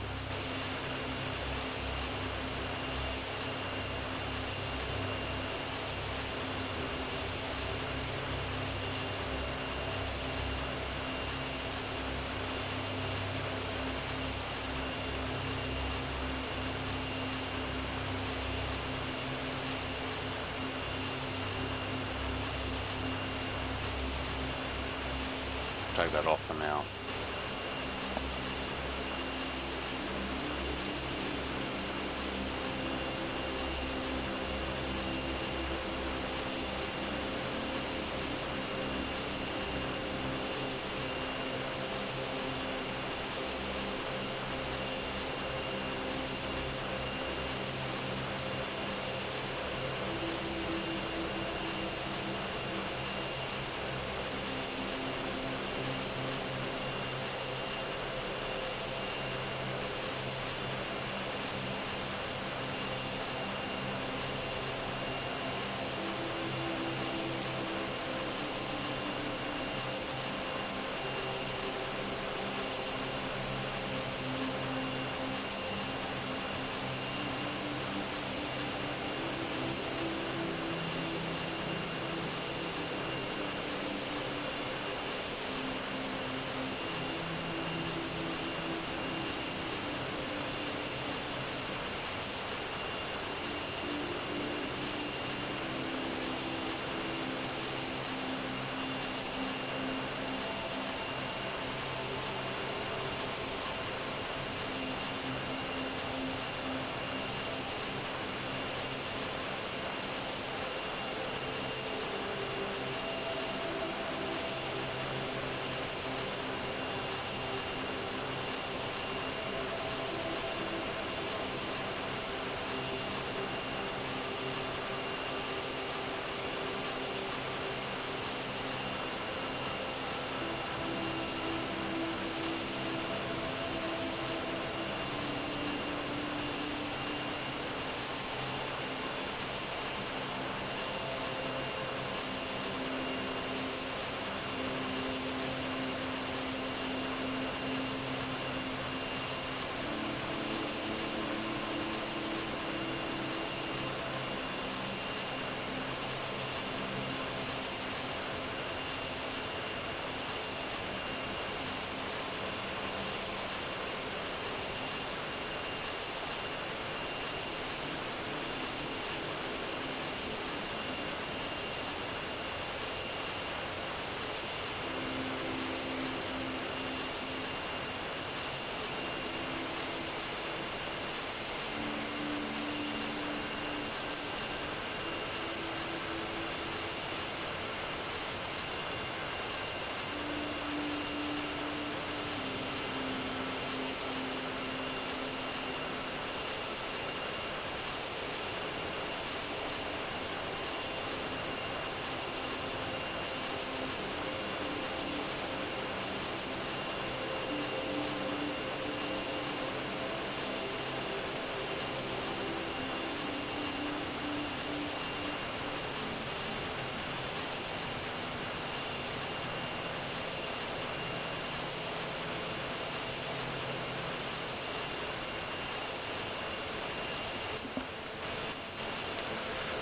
Take that off for now.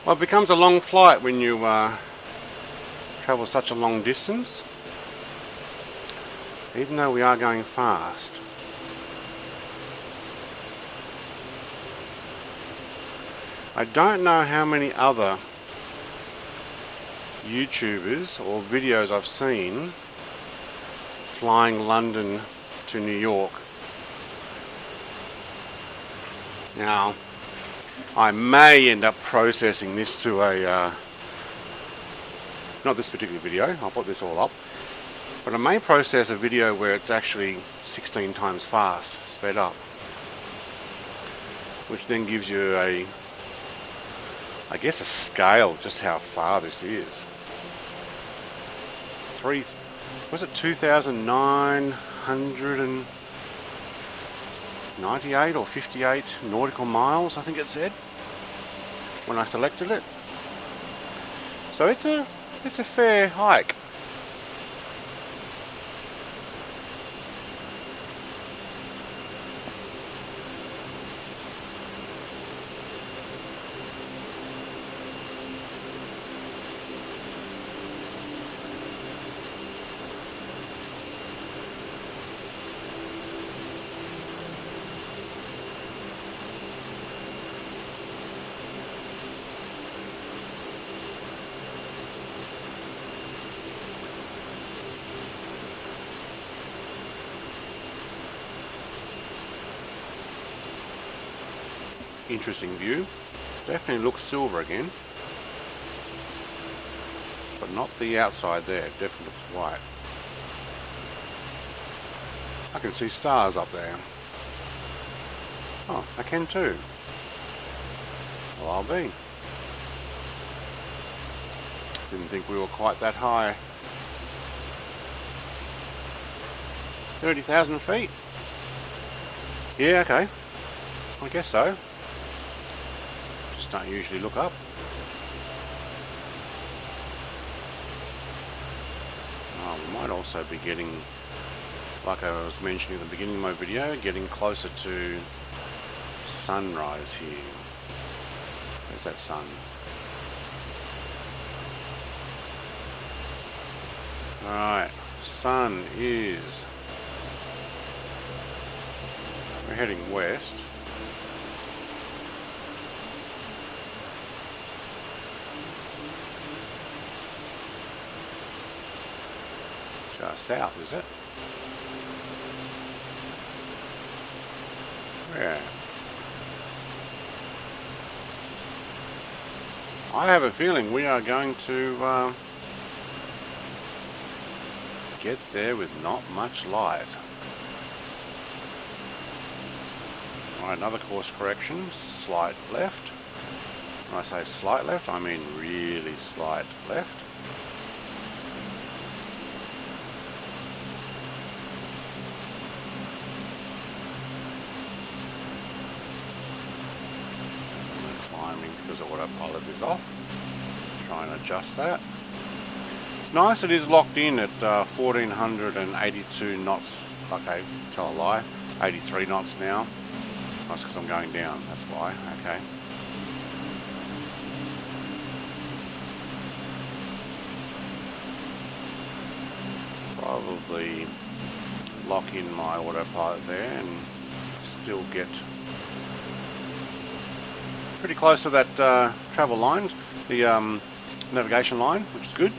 Well, it becomes a long flight when you travel such a long distance, even though we are going fast. I don't know how many other YouTubers or videos I've seen flying London to New York. Now, I may end up processing this to a, not this particular video, I'll put this all up, but I may process a video where it's actually 16 times fast, sped up, which then gives you a, I guess, a scale of just how far this is. Was it 2,998 or 58 nautical miles, I think it said, when I selected it. So it's a fair hike. Interesting view. Definitely looks silver again, but not the outside there. It definitely looks white. I can see stars up there. Oh, I can too. Well, I'll be. Didn't think we were quite that high. 30,000 feet. Yeah, okay. I guess so. Just don't usually look up. Oh, we might also be getting, like I was mentioning at the beginning of my video, getting closer to sunrise here. Where's that sun? Alright, sun is, we're heading west. South, is it? Yeah. I have a feeling we are going to get there with not much light. Alright, another course correction, slight left. When I say slight left, I mean really slight left. Because the autopilot is off. Try and adjust that. It's nice it is locked in at 1482 knots. Okay, tell a lie. 83 knots now. That's because I'm going down, that's why. Okay. Probably lock in my autopilot there and still get pretty close to that travel line, the navigation line, which is good.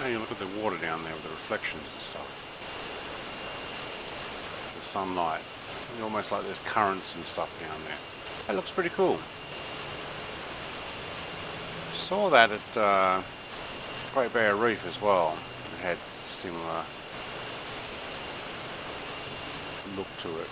how you look at the water down there with the reflections and stuff. The sunlight. It's almost like there's currents and stuff down there. That looks pretty cool. Saw that at Great Barrier Reef as well. It had similar look to it.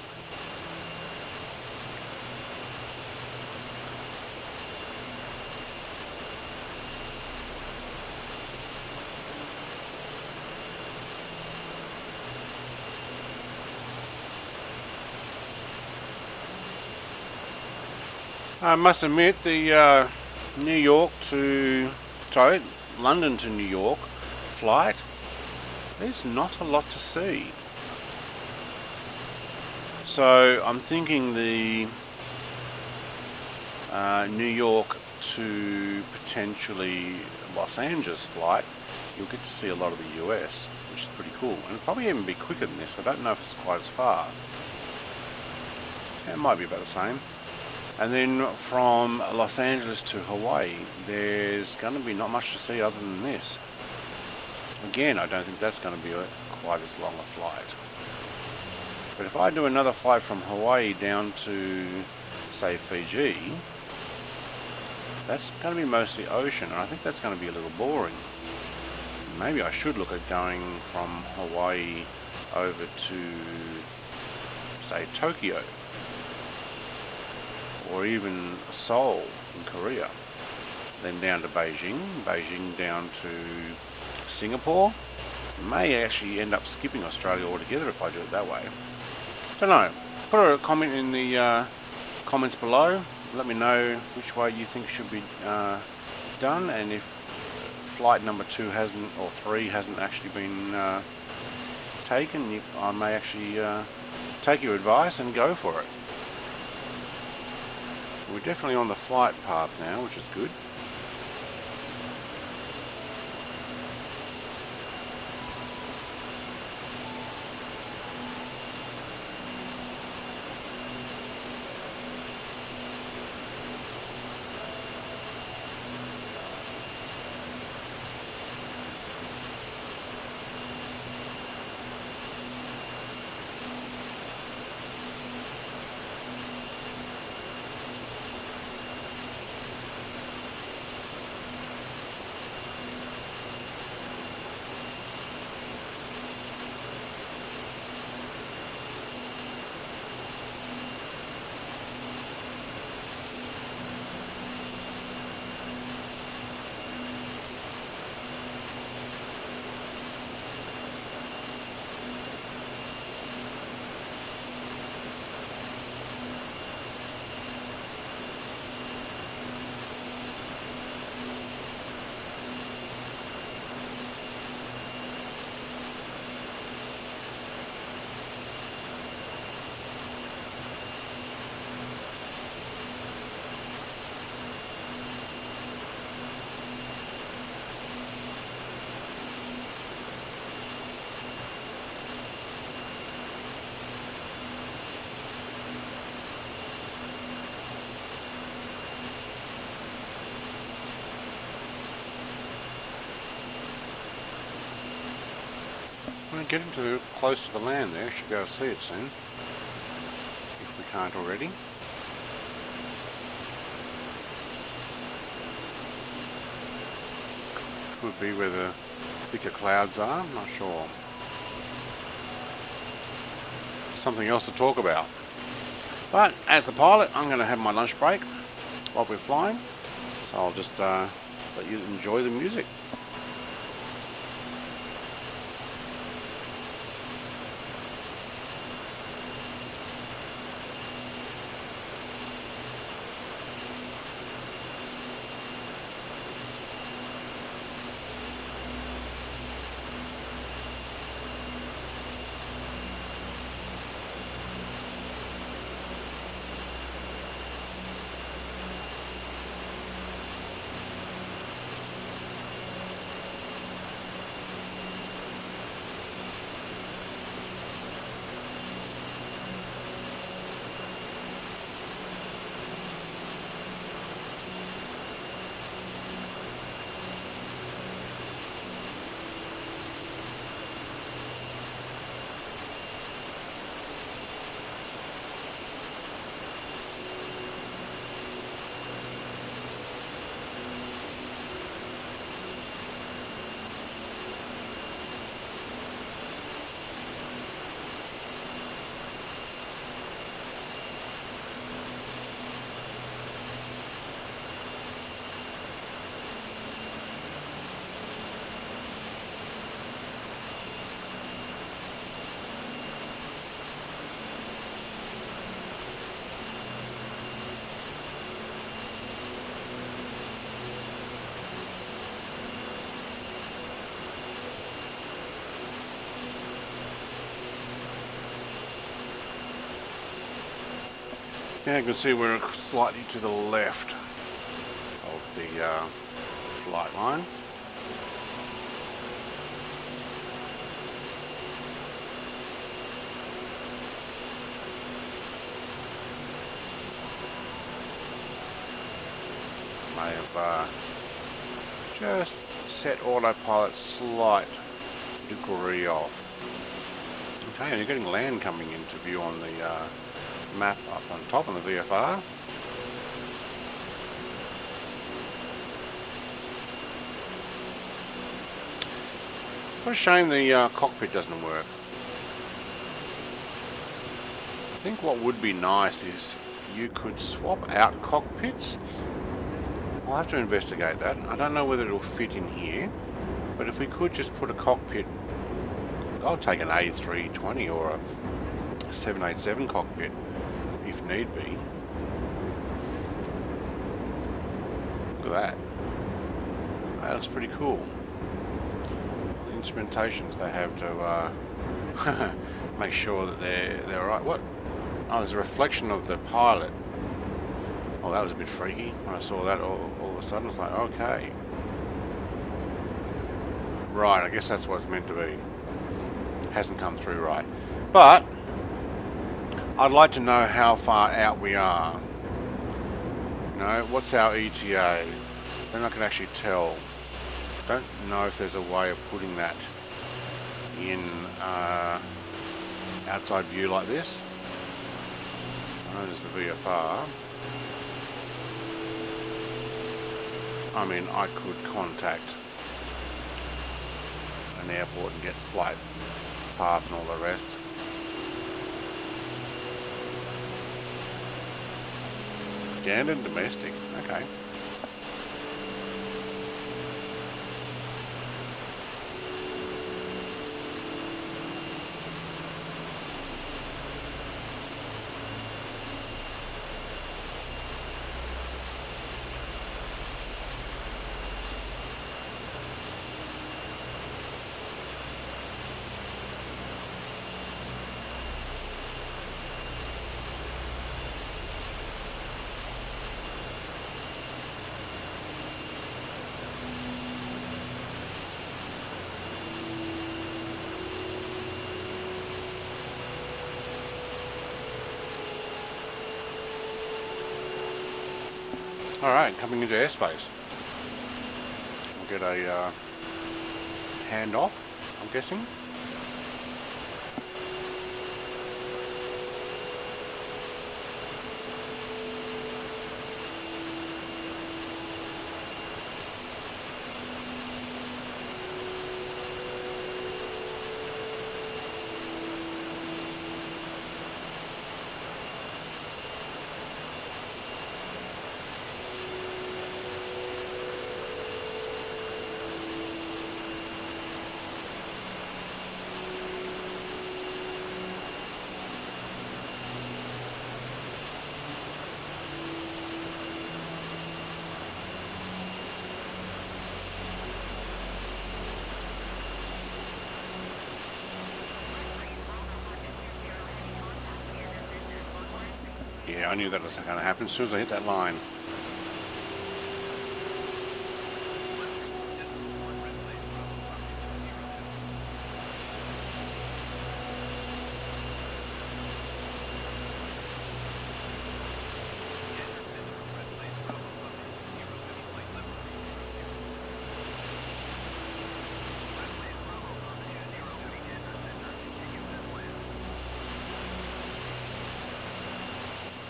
I must admit the London to New York flight, there's not a lot to see. So I'm thinking the New York to potentially Los Angeles flight, you'll get to see a lot of the US, which is pretty cool. And it'll probably even be quicker than this. I don't know if it's quite as far. It might be about the same. And then from Los Angeles to Hawaii, there's going to be not much to see other than this. Again, I don't think that's going to be quite as long a flight. But if I do another flight from Hawaii down to, say, Fiji, that's going to be mostly ocean, and I think that's going to be a little boring. Maybe I should look at going from Hawaii over to, say, Tokyo, or even Seoul in Korea, then down to Beijing, Beijing down to Singapore. May actually end up skipping Australia altogether if I do it that way. Don't know. Put a comment in the comments below. Let me know which way you think should be done, and if flight number 2 hasn't, or 3 hasn't actually been taken, I may actually take your advice and go for it. We're definitely on the flight path now, which is good. We're getting to close to the land there. Should be able to see it soon, if we can't already. Could be where the thicker clouds are, I'm not sure. Something else to talk about. But as the pilot, I'm going to have my lunch break while we're flying, so I'll just let you enjoy the music. Now you can see we're slightly to the left of the flight line. May have just set autopilot slight degree off. Okay, and you're getting land coming into view on the map up on top on the VFR. What a shame the cockpit doesn't work. I think what would be nice is you could swap out cockpits. I'll have to investigate that. I don't know whether it'll fit in here, but if we could just put a cockpit, I'll take an A320 or a 787 cockpit if need be. Look at that. That looks pretty cool. The instrumentations they have to make sure that they're right. What? Oh, there's a reflection of the pilot. Oh, that was a bit freaky when I saw that all of a sudden. It's like, okay. Right, I guess that's what it's meant to be. Hasn't come through right. But I'd like to know how far out we are. You know, what's our ETA? Then I can actually tell. Don't know if there's a way of putting that in outside view like this. I know there's the VFR. I mean, I could contact an airport and get flight path and all the rest. Standard domestic, okay. Alright, coming into airspace. We'll get a handoff, I'm guessing. Yeah, I knew that was going to happen as soon as I hit that line.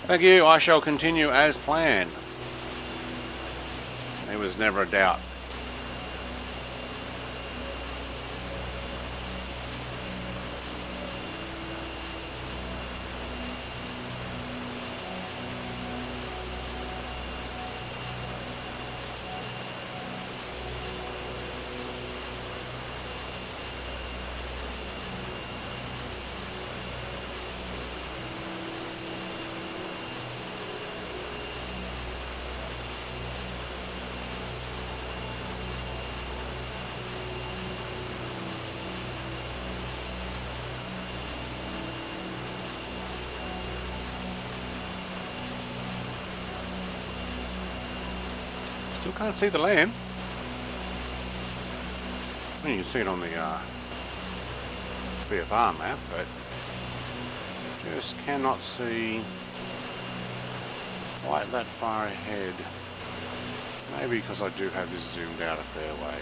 Thank you, I shall continue as planned. There was never a doubt. Still can't see the land. I mean, you can see it on the VFR map, but just cannot see quite that far ahead. Maybe because I do have this zoomed out a fair way.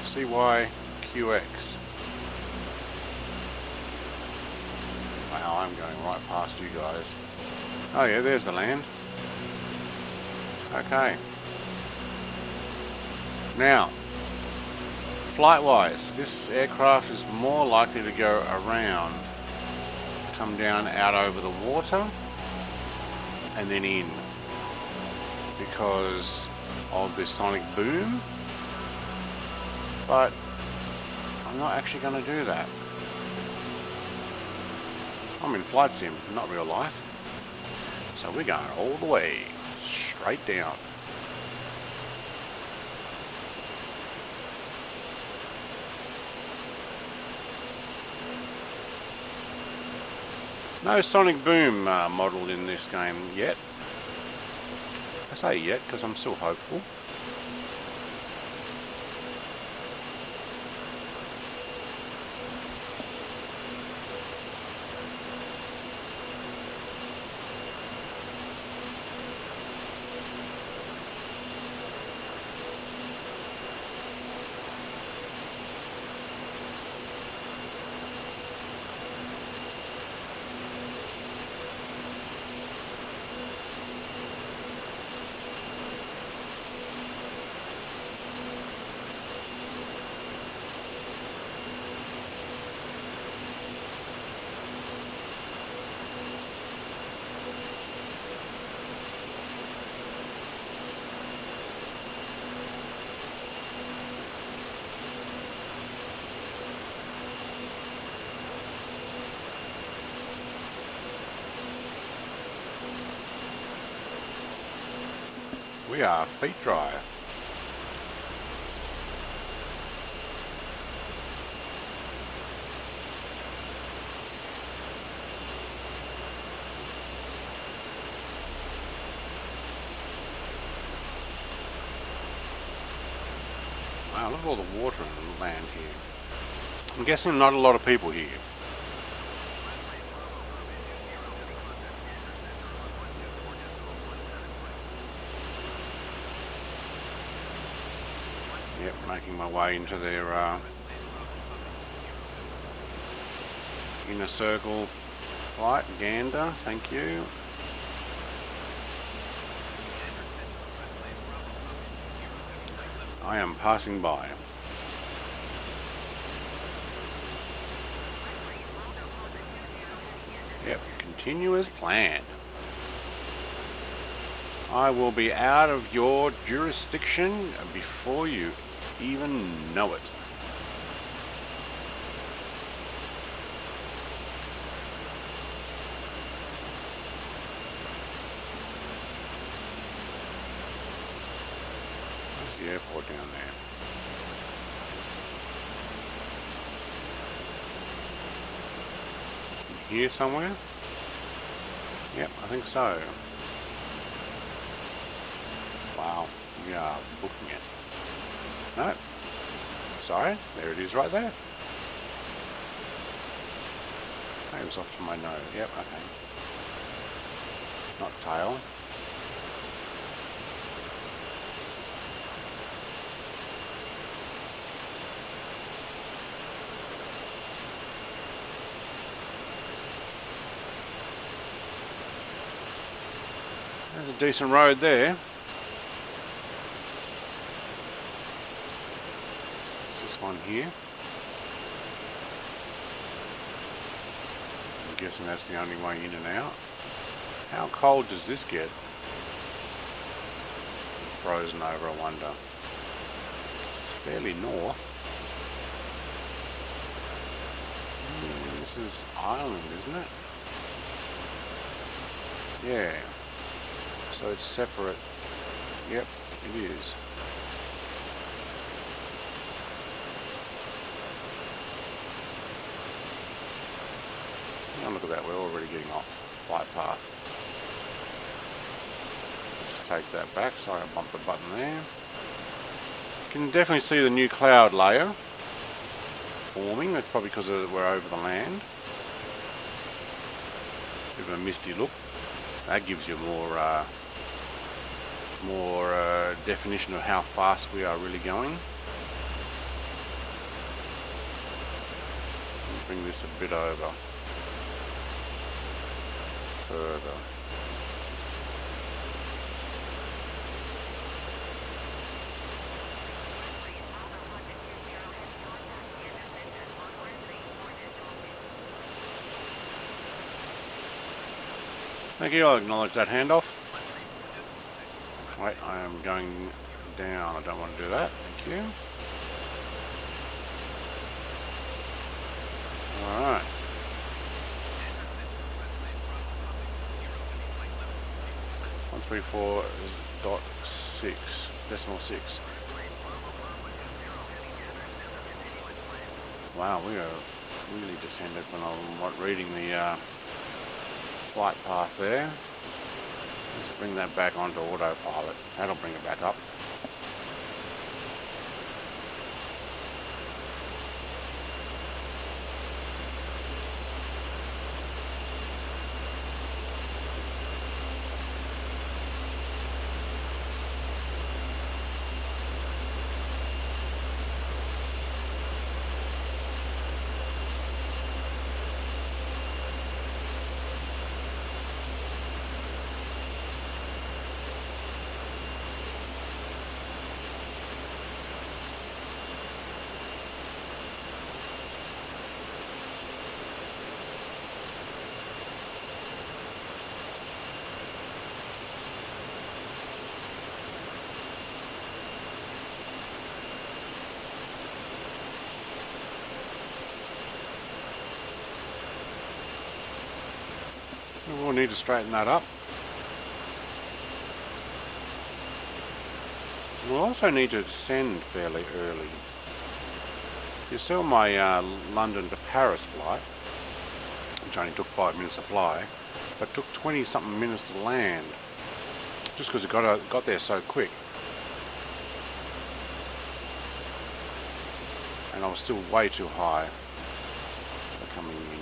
CYQX. Wow, I'm going right past you guys. Oh yeah, there's the land. Okay. Now, flight-wise, this aircraft is more likely to go around, come down out over the water, and then in, because of this sonic boom. But I'm not actually going to do that. I'm in flight sim, not real life. So we're going all the way, straight down. No sonic boom model in this game yet. I say yet because I'm still hopeful. We are feet dry. Wow, look at all the water and land here. I'm guessing not a lot of people here. Yep, making my way into their inner circle flight. Gander, thank you. I am passing by. Yep, continue as planned. I will be out of your jurisdiction before you even know it. There's the airport down there. Here somewhere? Yep, I think so. Wow, we are booking it. No, sorry, there it is right there. It was off to my nose. Yep, okay. Not tail. There's a decent road there. One here. I'm guessing that's the only way in and out. How cold does this get? Frozen over, I wonder. It's fairly north. This is Ireland, isn't it? Yeah. So it's separate. Yep, it is. Oh, look at that, we're already getting off. flight path. Let's take that back. Sorry, I bumped the button there. You can definitely see the new cloud layer forming. That's probably because we're over the land. Bit of a misty look. That gives you more definition of how fast we are really going. Bring this a bit over further. Thank you, I'll acknowledge that handoff. Wait, I am going down, I don't want to do that, thank you. Alright. decimal 6. Wow, we are really descended when I'm reading the flight path there. Let's bring that back onto autopilot. That'll bring it back up. We'll need to straighten that up. We'll also need to descend fairly early. You saw my London to Paris flight, which only took 5 minutes to fly, but took 20 something minutes to land, just because it got there so quick. And I was still way too high for coming in.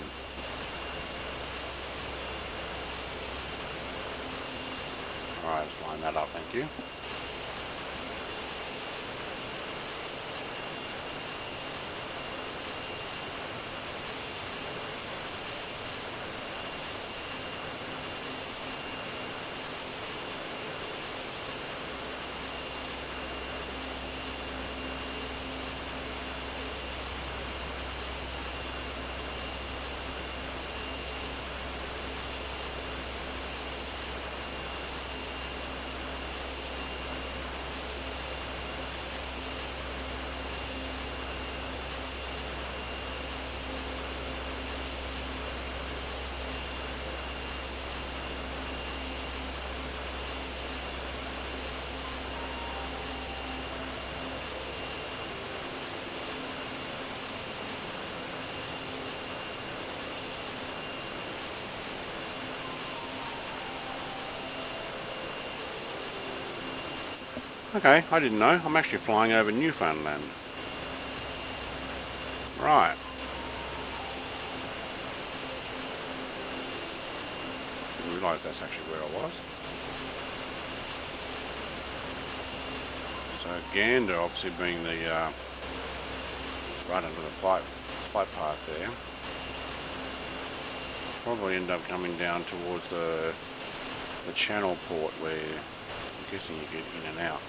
Alright, let's line that up, thank you. Okay, I didn't know. I'm actually flying over Newfoundland. Right. Didn't realise that's actually where I was. So Gander obviously being the right under the flight path there. Probably end up coming down towards the channel port where I'm guessing you get in and out.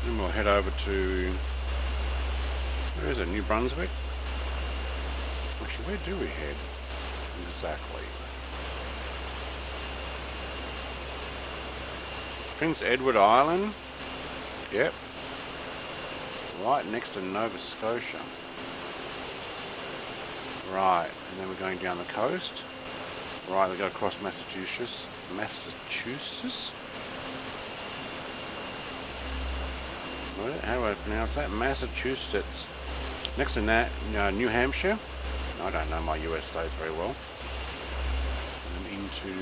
Then we'll head over to, where is it, New Brunswick? Actually, where do we head exactly? Prince Edward Island. Yep. Right next to Nova Scotia. Right, and then we're going down the coast. Right, we go across Massachusetts. Massachusetts? How do I pronounce that? Massachusetts. Next to that, New Hampshire. I don't know my US states very well. And into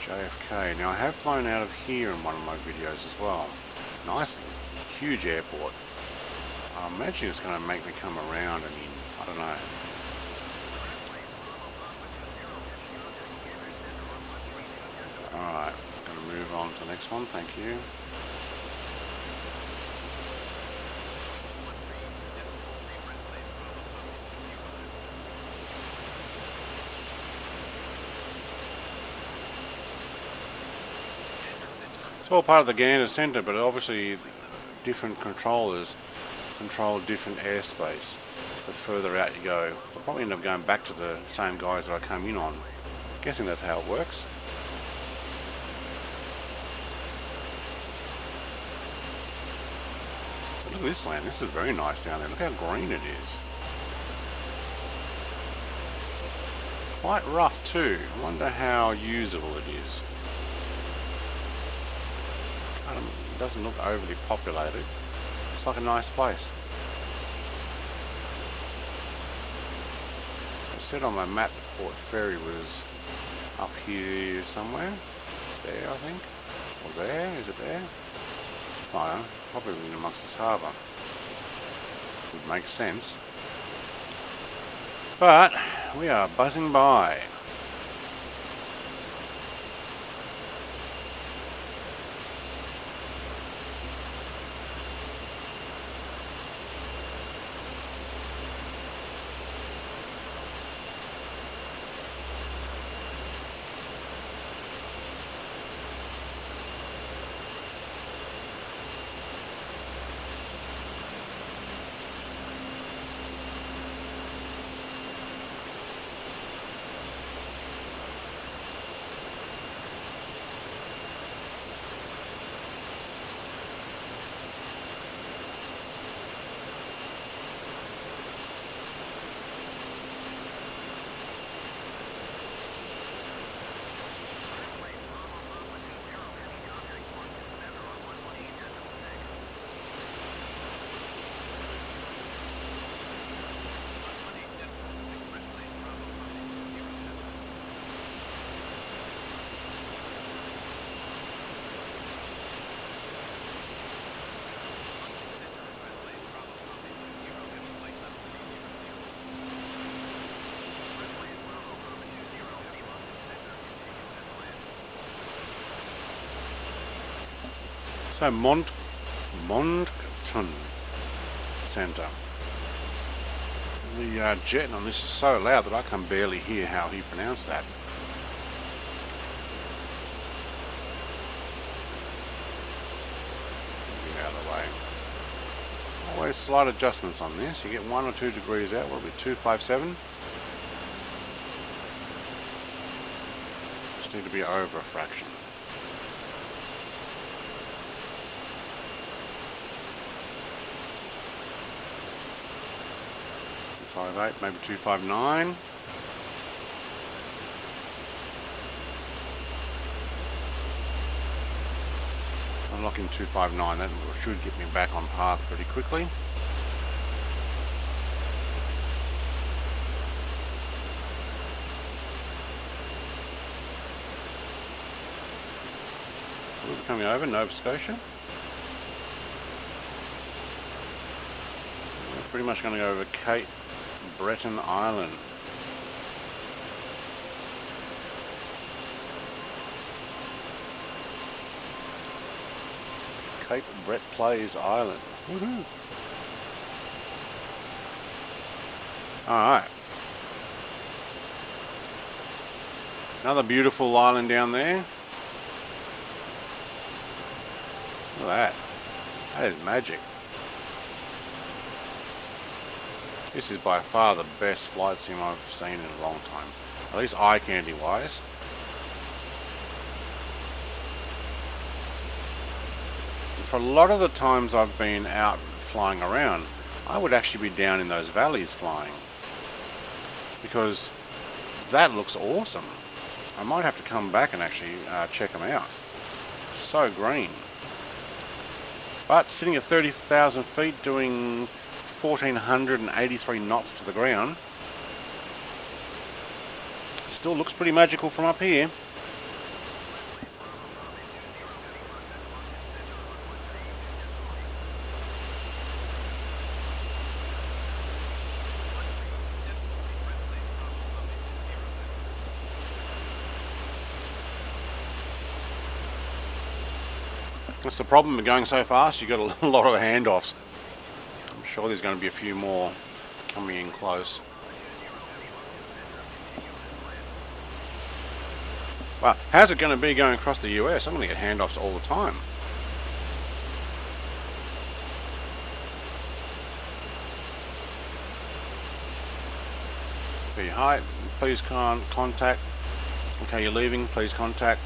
JFK. Now I have flown out of here in one of my videos as well. Nice, huge airport. I imagine it's going to make me come around and in. I don't know. Alright, going to move on to the next one. Thank you. It's all part of the Gander Center, but obviously different controllers control different airspace. So the further out you go, I'll probably end up going back to the same guys that I came in on. Guessing that's how it works. But look at this land, this is very nice down there. Look how green it is. Quite rough too. I wonder how usable it is. It doesn't look overly populated. It's like a nice place. So I said on my map that Port Fairy was up here somewhere. There, I think. Or there, is it there? I don't know, probably in amongst this harbour. Would make sense. But we are buzzing by. So Moncton Centre. The jet on this is so loud that I can barely hear how he pronounced that. Get out of the way. Always slight adjustments on this. You get 1 or 2 degrees out. What will be 257? Just need to be over a fraction. 258, maybe 259. Unlocking 259, that should get me back on path pretty quickly. So we're coming over Nova Scotia. We're pretty much going to go over Cape Breton Island. Cape Brett Plays Island. Woohoo! Alright. Another beautiful island down there. Look at that. That is magic. This is by far the best flight sim I've seen in a long time. At least eye candy wise. And for a lot of the times I've been out flying around, I would actually be down in those valleys flying. Because That looks awesome. I might have to come back and actually check them out. So green. But sitting at 30,000 feet doing 1,483 knots to the ground, still looks pretty magical from up here. That's the problem with going so fast, you've got a lot of handoffs. I'm sure there's going to be a few more coming in close. Well, how's it going to be going across the US? I'm going to get handoffs all the time. Be height, please contact. Okay, you're leaving, please contact.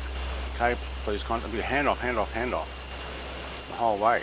Okay, please contact. Be handoff, handoff, handoff. The whole way.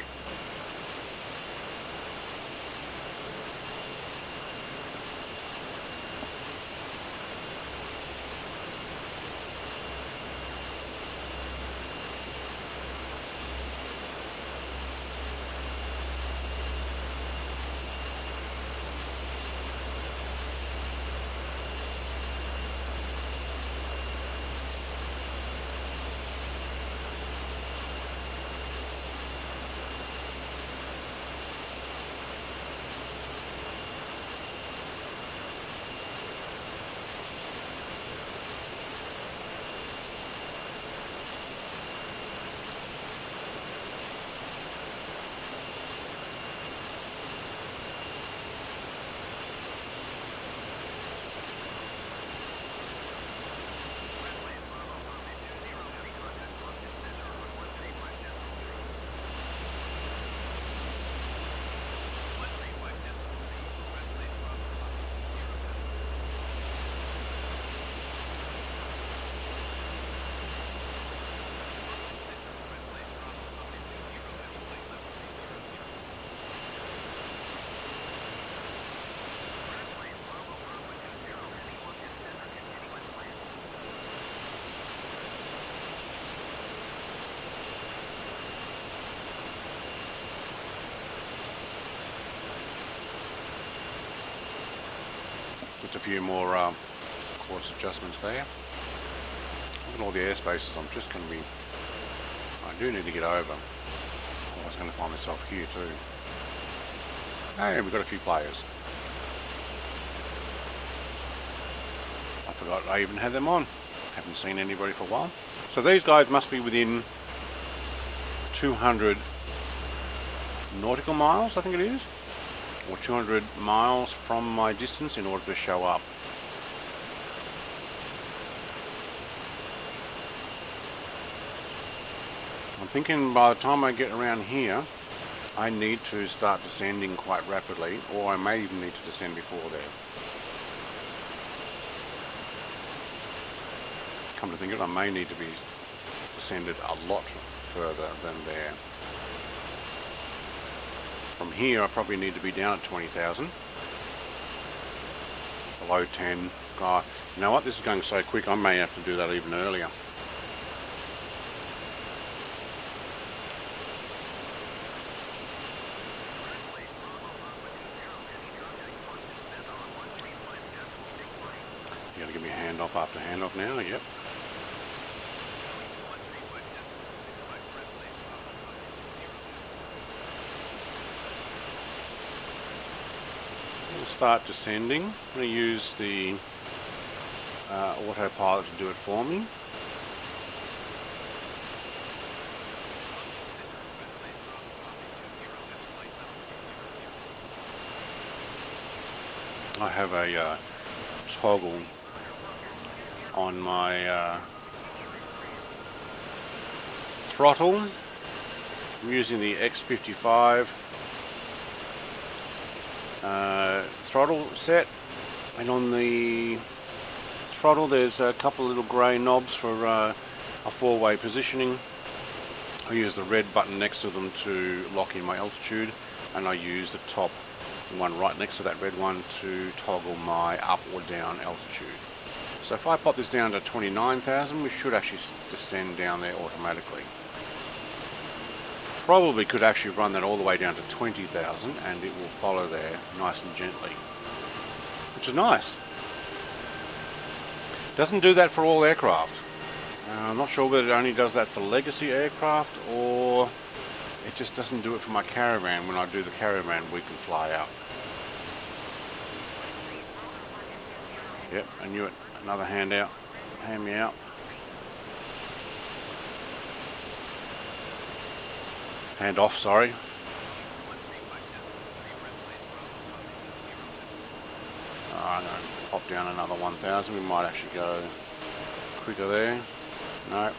Just a few more course adjustments there. Look at all the airspaces. I'm just going to be... I do need to get over. I was going to find myself here too. Hey, we've got a few players. I forgot I even had them on. Haven't seen anybody for a while. So these guys must be within 200 nautical miles, I think it is. Or 200 miles from my distance in order to show up. I'm thinking by the time I get around here, I need to start descending quite rapidly, or I may even need to descend before there. Come to think of it, I may need to be descended a lot further than there. From here I probably need to be down at 20,000. Below 10. God, you know what, this is going so quick I may have to do that even earlier. You gotta give me a handoff after handoff now, yep. We'll start descending. I'm going to use the autopilot to do it for me. I have a toggle on my throttle. I'm using the X55 throttle set, and on the throttle there's a couple of little grey knobs for a four-way positioning. I use the red button next to them to lock in my altitude, and I use the top one right next to that red one to toggle my up or down altitude. So if I pop this down to 29,000, we should actually descend down there automatically. Probably could actually run that all the way down to 20,000 and it will follow there nice and gently, which is nice. Doesn't do that for all aircraft. I'm not sure whether it only does that for legacy aircraft or it just doesn't do it for my caravan when I do the caravan week and fly out. Yep, I knew it. Another hand out. Hand me out. Hand off, sorry. I'm going to pop down another 1,000. We might actually go quicker there. No.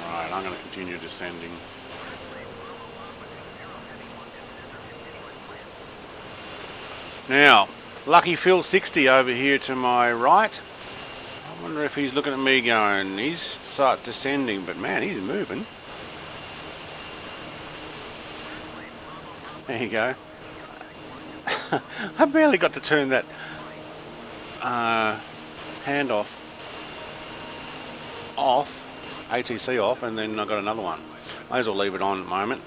Alright, I'm going to continue descending. Now, Lucky Phil 60 over here to my right. I wonder if he's looking at me going, he's start descending, but man, he's moving. There you go. I barely got to turn that hand off, ATC off, and then I got another one. Might as well leave it on at the moment.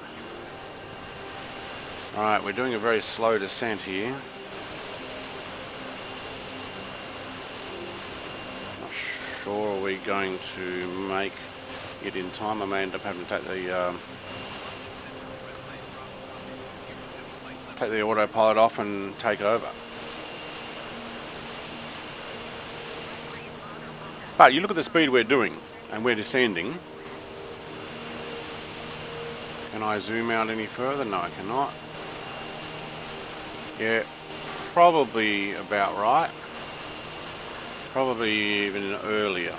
Alright, we're doing a very slow descent here. Sure, are we going to make it in time? I may end up having to take the autopilot off and take over. But you look at the speed we're doing and we're descending. Can I zoom out any further? No, I cannot. Yeah, probably about right. Probably even earlier.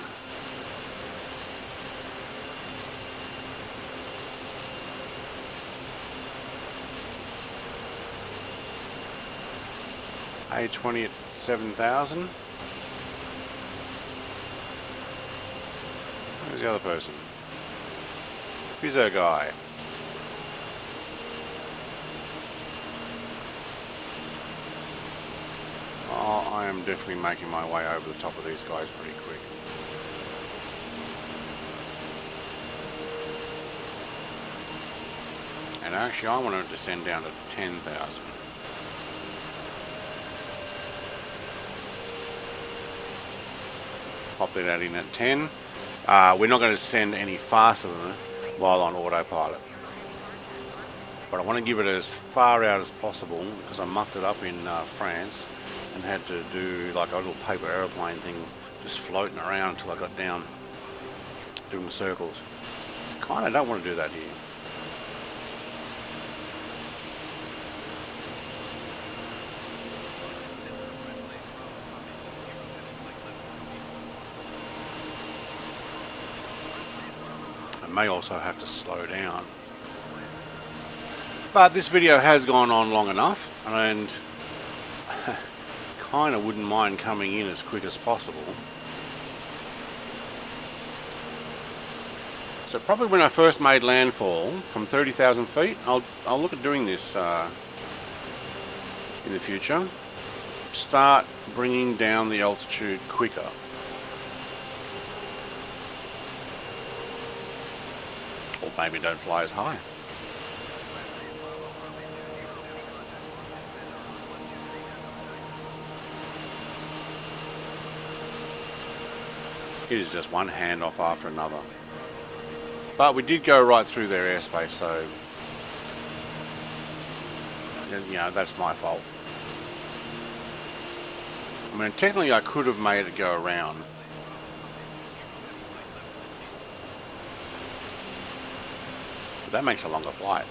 A20 at 7,000. Where's the other person? Fizzo guy. Oh, I am definitely making my way over the top of these guys pretty quick. And actually I want to descend down to 10,000. Pop that in at 10. We're not going to descend any faster than it while on autopilot. But I want to give it as far out as possible because I mucked it up in France and had to do like a little paper aeroplane thing just floating around until I got down doing circles. Kinda don't want to do that here. I may also have to slow down. But this video has gone on long enough and kind of wouldn't mind coming in as quick as possible. So probably when I first made landfall from 30,000 feet, I'll look at doing this in the future. Start bringing down the altitude quicker. Or maybe don't fly as high. It is just one handoff after another. But we did go right through their airspace, so you know, that's my fault. I mean, technically I could have made it go around. But that makes a longer flight.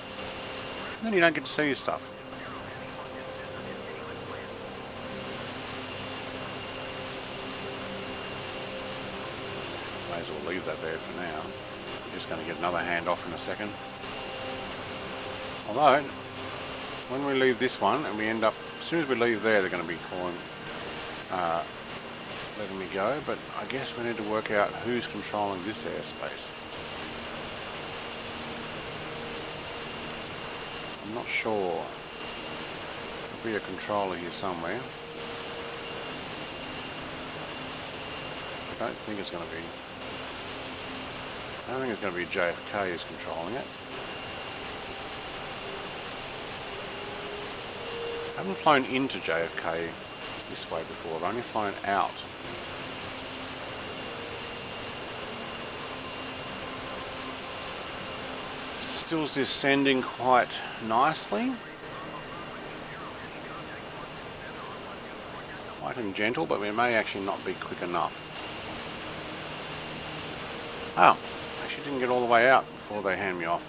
And then you don't get to see stuff. May as well leave that there for now. I'm just going to get another handoff in a second. Although, when we leave this one and we end up, as soon as we leave there, they're going to be calling, letting me go, but I guess we need to work out who's controlling this airspace. I'm not sure. There'll be a controller here somewhere. I don't think it's going to be. I don't think it's going to be JFK who's controlling it. I haven't flown into JFK this way before. I've only flown out. Still descending quite nicely. Light and gentle, but we may actually not be quick enough. Oh, actually didn't get all the way out before they hand me off.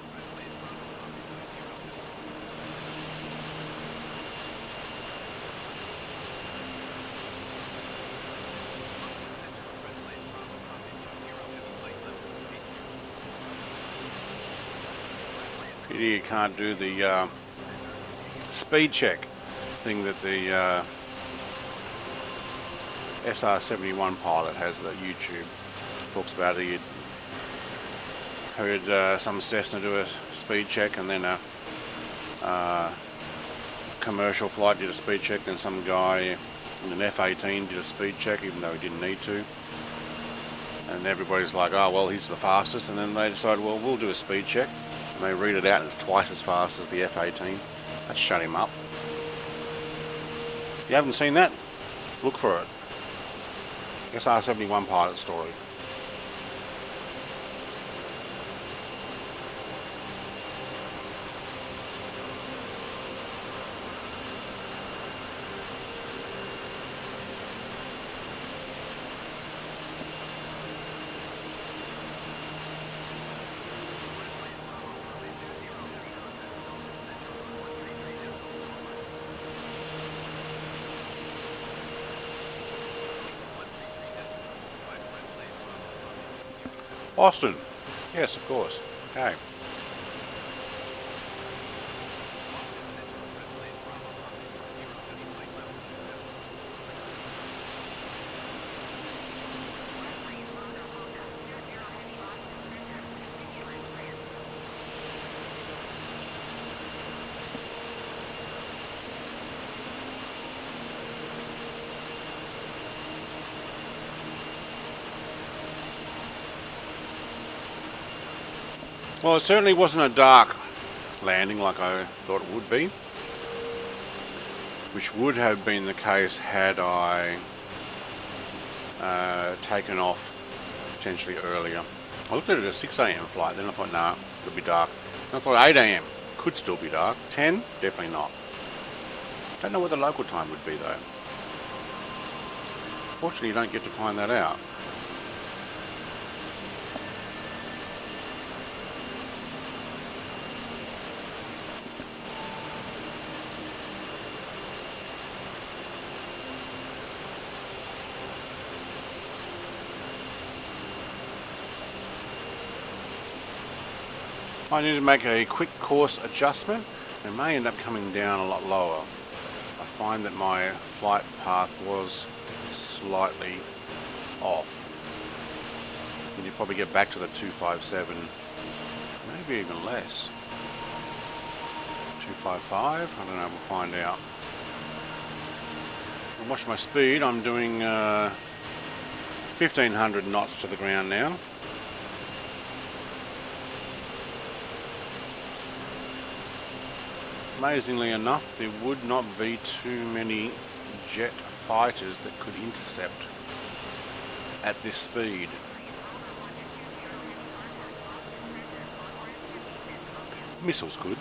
Pity you can't do the speed check thing that the SR71 pilot has that YouTube talks about. He heard some Cessna do a speed check, and then a commercial flight did a speed check, then some guy in an F-18 did a speed check even though he didn't need to, and everybody's like, oh well, he's the fastest, and then they decided, well, we'll do a speed check, and they read it out and it's twice as fast as the F-18. That shut him up. If you haven't seen that, look for it. SR71 pilot story. Austin. Yes, of course. Okay. Well, it certainly wasn't a dark landing like I thought it would be, which would have been the case had I taken off potentially earlier. I looked at it as a 6 AM flight, then I thought, nah, it'll be dark. Then I thought 8 AM could still be dark. 10, definitely not. Don't know what the local time would be though. Fortunately, you don't get to find that out. I need to make a quick course adjustment. It may end up coming down a lot lower. I find that my flight path was slightly off. And you probably get back to the 257, maybe even less. 255, I don't know, we'll find out. And watch my speed, I'm doing 1500 knots to the ground now. Amazingly enough, there would not be too many jet fighters that could intercept at this speed. Missiles could.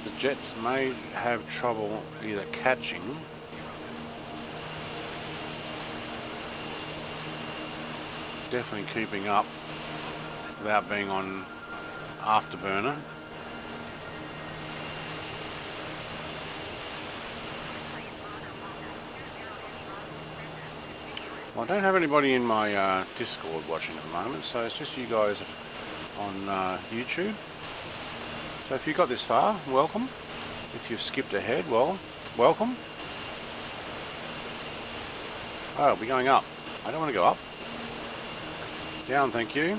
The jets may have trouble either catching definitely keeping up without being on afterburner. Well, I don't have anybody in my Discord watching at the moment, so it's just you guys on YouTube. So if you got this far, welcome. If you've skipped ahead, well, welcome. Oh, we're going up. I don't want to go up. Down, thank you.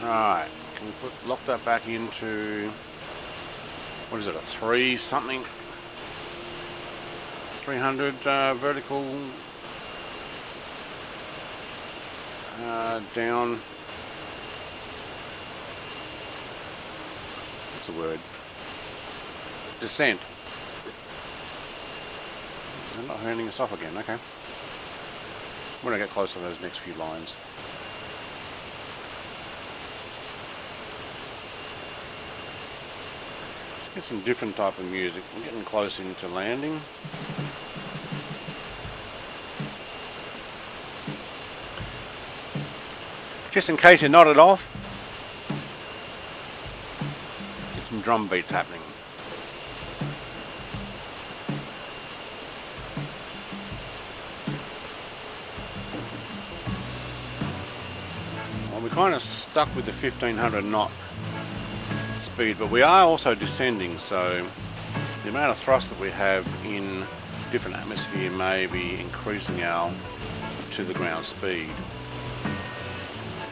Alright, can we lock that back into, what is it, a 3 something? 300 vertical down. What's the word? Descent. They're not handing us off again, okay. When I get close to those next few lines. Let's get some different type of music. We're getting close into landing. Just in case you're nodded off, get some drum beats happening. Well, we're kind of stuck with the 1500 knot speed, but we are also descending, so the amount of thrust that we have in different atmosphere may be increasing our to the ground speed.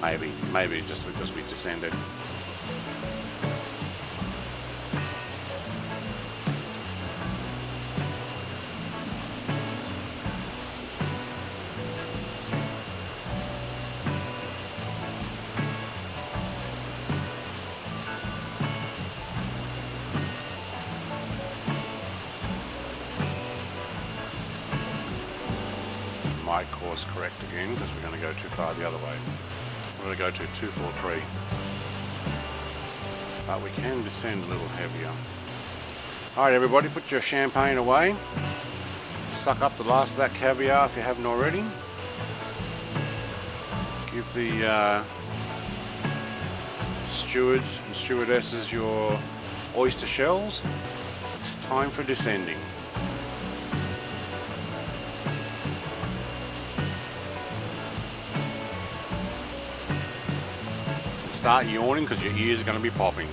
Maybe just because we descended. Might course correct again because we're going to go too far the other way. We're going to go to 243, but we can descend a little heavier. Alright everybody, put your champagne away. Suck up the last of that caviar if you haven't already. Give the stewards and stewardesses your oyster shells. It's time for descending. Start yawning because your ears are going to be popping.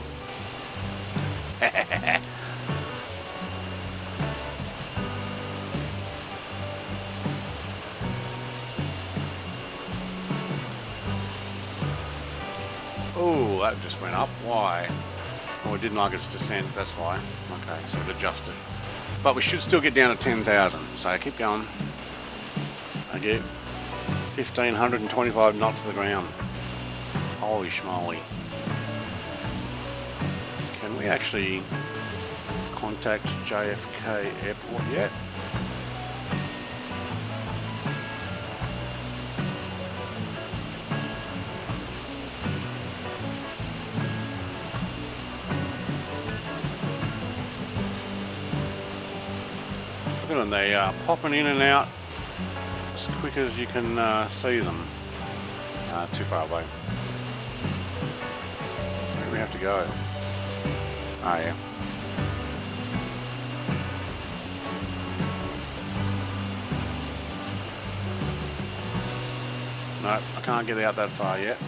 Oh, that just went up. Why? Oh, it didn't like its descent, that's why. Okay, so it adjusted. But we should still get down to 10,000, so keep going. I get 1,525 knots to the ground. Holy schmoly. Can we actually contact JFK Airport yet? Look at them, they are popping in and out as quick as you can see them. Too far away. We have to go. Oh yeah. No, I can't get out that far yet.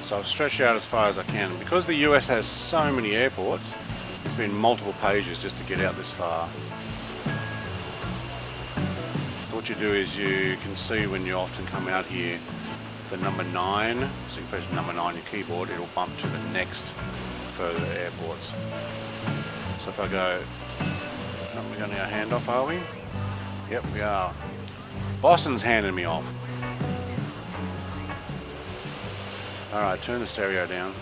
So I've stretched out as far as I can. Because the US has so many airports, it's been multiple pages just to get out this far. So what you do is you can see when you often come out here the number 9, so you press number 9 on your keyboard, it'll bump to the next further airports. So if I go, we're going to go hand off, are we? Yep, we are. Boston's handing me off. Alright, turn the stereo down.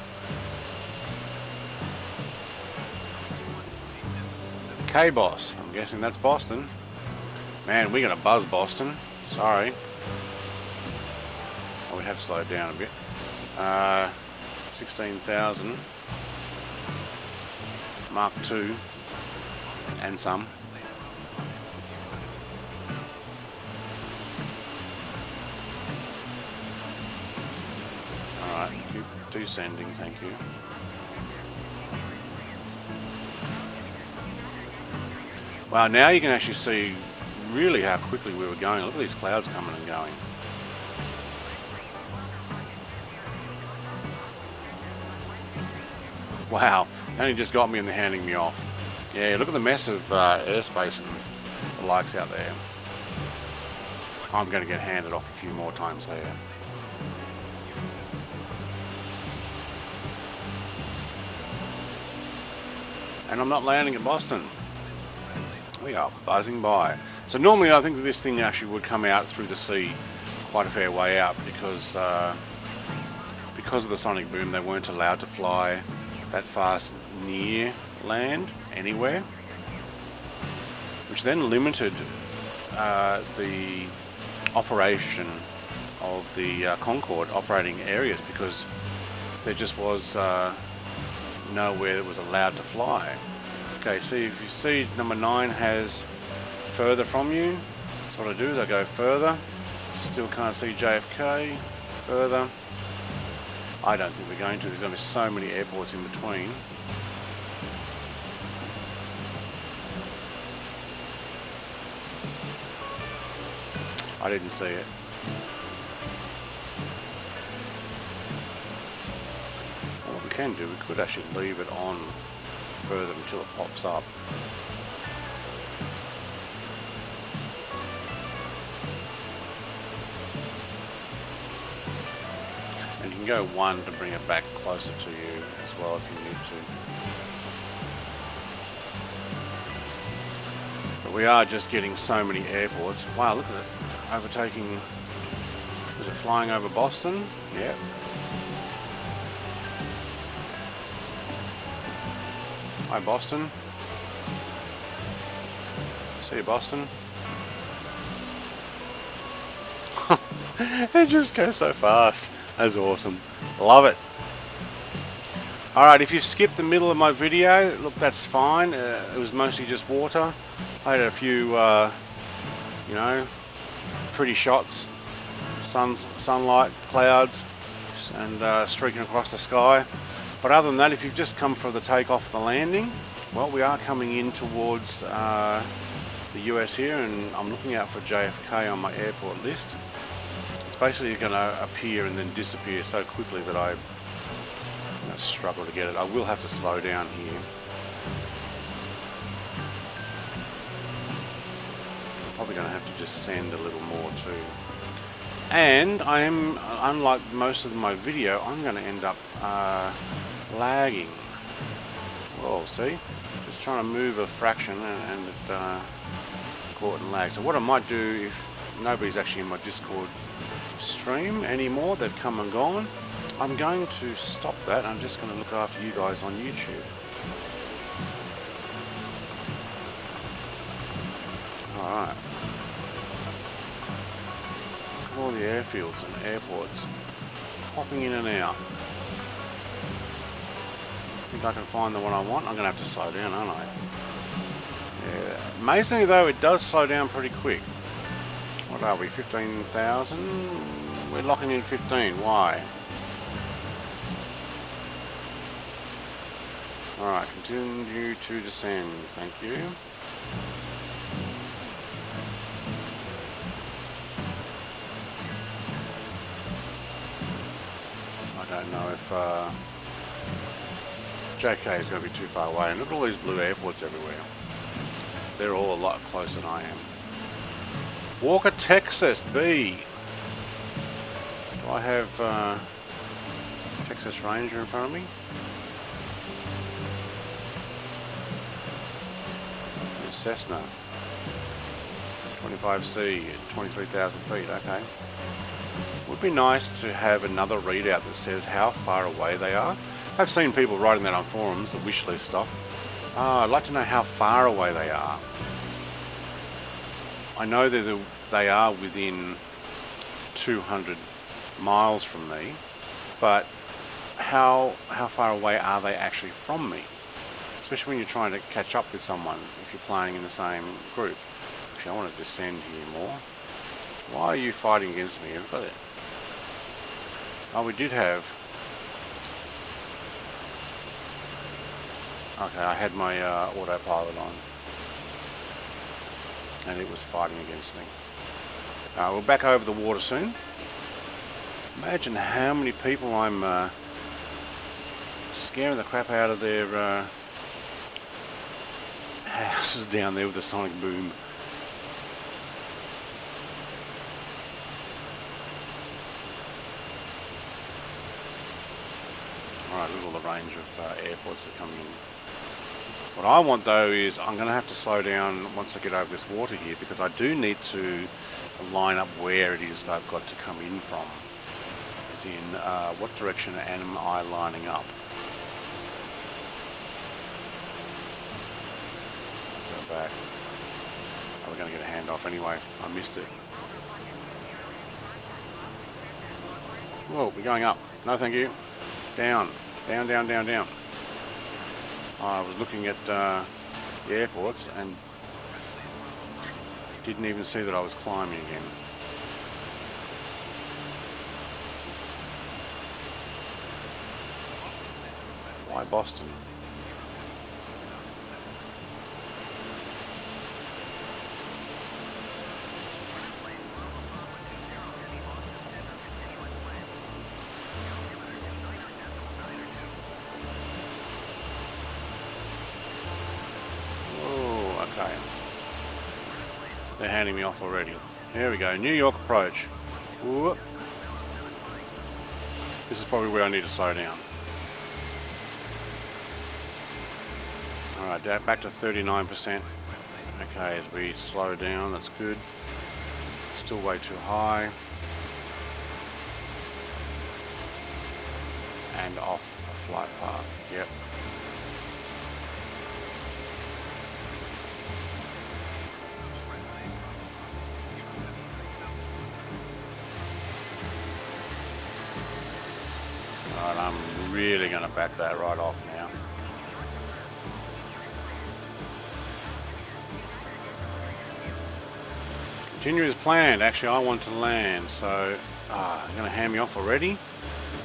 K-Boss, I'm guessing that's Boston. Man, we're going to buzz Boston. Sorry. Oh, we have slowed down a bit. 16,000. Mark II. And some. Alright, keep descending, thank you. Wow, now you can actually see really how quickly we were going. Look at these clouds coming and going. Wow, they only just got me and they're handing me off. Yeah, look at the mess of airspace and the likes out there. I'm going to get handed off a few more times there. And I'm not landing at Boston. We are buzzing by. So normally I think that this thing actually would come out through the sea quite a fair way out, because of the sonic boom they weren't allowed to fly that fast near land anywhere, which then limited the operation of the Concorde operating areas, because there just was nowhere that was allowed to fly. Okay, see, if you see number 9 has further from you, that's what I do is I go further. Still can't see JFK. Further. I don't think we're going to. There's going to be so many airports in between. I didn't see it. What we can do, we could actually leave it on further until it pops up. And you can go 1 to bring it back closer to you as well if you need to. But we are just getting so many airports. Wow, look at it. Overtaking. Is it flying over Boston? Yep. Hi Boston. See you, Boston. It just goes so fast. That's awesome. Love it. Alright, if you've skipped the middle of my video, look, that's fine. It was mostly just water. I had a few, you know, pretty shots. Sunlight, clouds, and streaking across the sky. But other than that, if you've just come for the takeoff and the landing, well, we are coming in towards the US here, and I'm looking out for JFK on my airport list. It's basically going to appear and then disappear so quickly that I struggle to get it. I will have to slow down here. I'm probably going to have to just send a little more too. And I am, unlike most of my video, I'm going to end up lagging. Well, see? Just trying to move a fraction and it caught and lagged. So what I might do, if nobody's actually in my Discord stream anymore, they've come and gone, I'm going to stop that. I'm just going to look after you guys on YouTube. Alright. All the airfields and airports popping in and out. Think I can find the one I want? I'm going to have to slow down, aren't I? Yeah. Amazingly though, it does slow down pretty quick. What are we, 15,000? We're locking in 15. Why? Alright, continue to descend. Thank you. I don't know if JK is going to be too far away. And look at all these blue airports everywhere. They're all a lot closer than I am. Walker, Texas, B. Do I have Texas Ranger in front of me? Cessna. 25C, 23,000 feet, okay. Would be nice to have another readout that says how far away they are. I've seen people writing that on forums, the wish list stuff. I'd like to know how far away they are. I know that they are within 200 miles from me, but how far away are they actually from me? Especially when you're trying to catch up with someone if you're playing in the same group. Actually, I want to descend here more. Why are you fighting against me? You've got it. Oh, we did have... Okay, I had my autopilot on. And it was fighting against me. We're back over the water soon. Imagine how many people I'm scaring the crap out of their houses down there with the sonic boom. with all the range of airports that are coming in. What I want though is I'm going to have to slow down once I get over this water here, because I do need to line up where it is they've got to come in from. As in, what direction am I lining up? Go back. Oh, we're going to get a handoff anyway. I missed it. Whoa, we're going up. No thank you. Down. Down, down, down, down. I was looking at the airports and didn't even see that I was climbing again. Why Boston? Okay. They're handing me off already. Here we go, New York approach. Whoop. This is probably where I need to slow down. Alright, back to 39%. Okay, as we slow down, that's good. Still way too high. And off a flight path, yep. Alright, I'm really going to back that right off now. Continue as planned. Actually, I want to land, so they're going to hand me off already.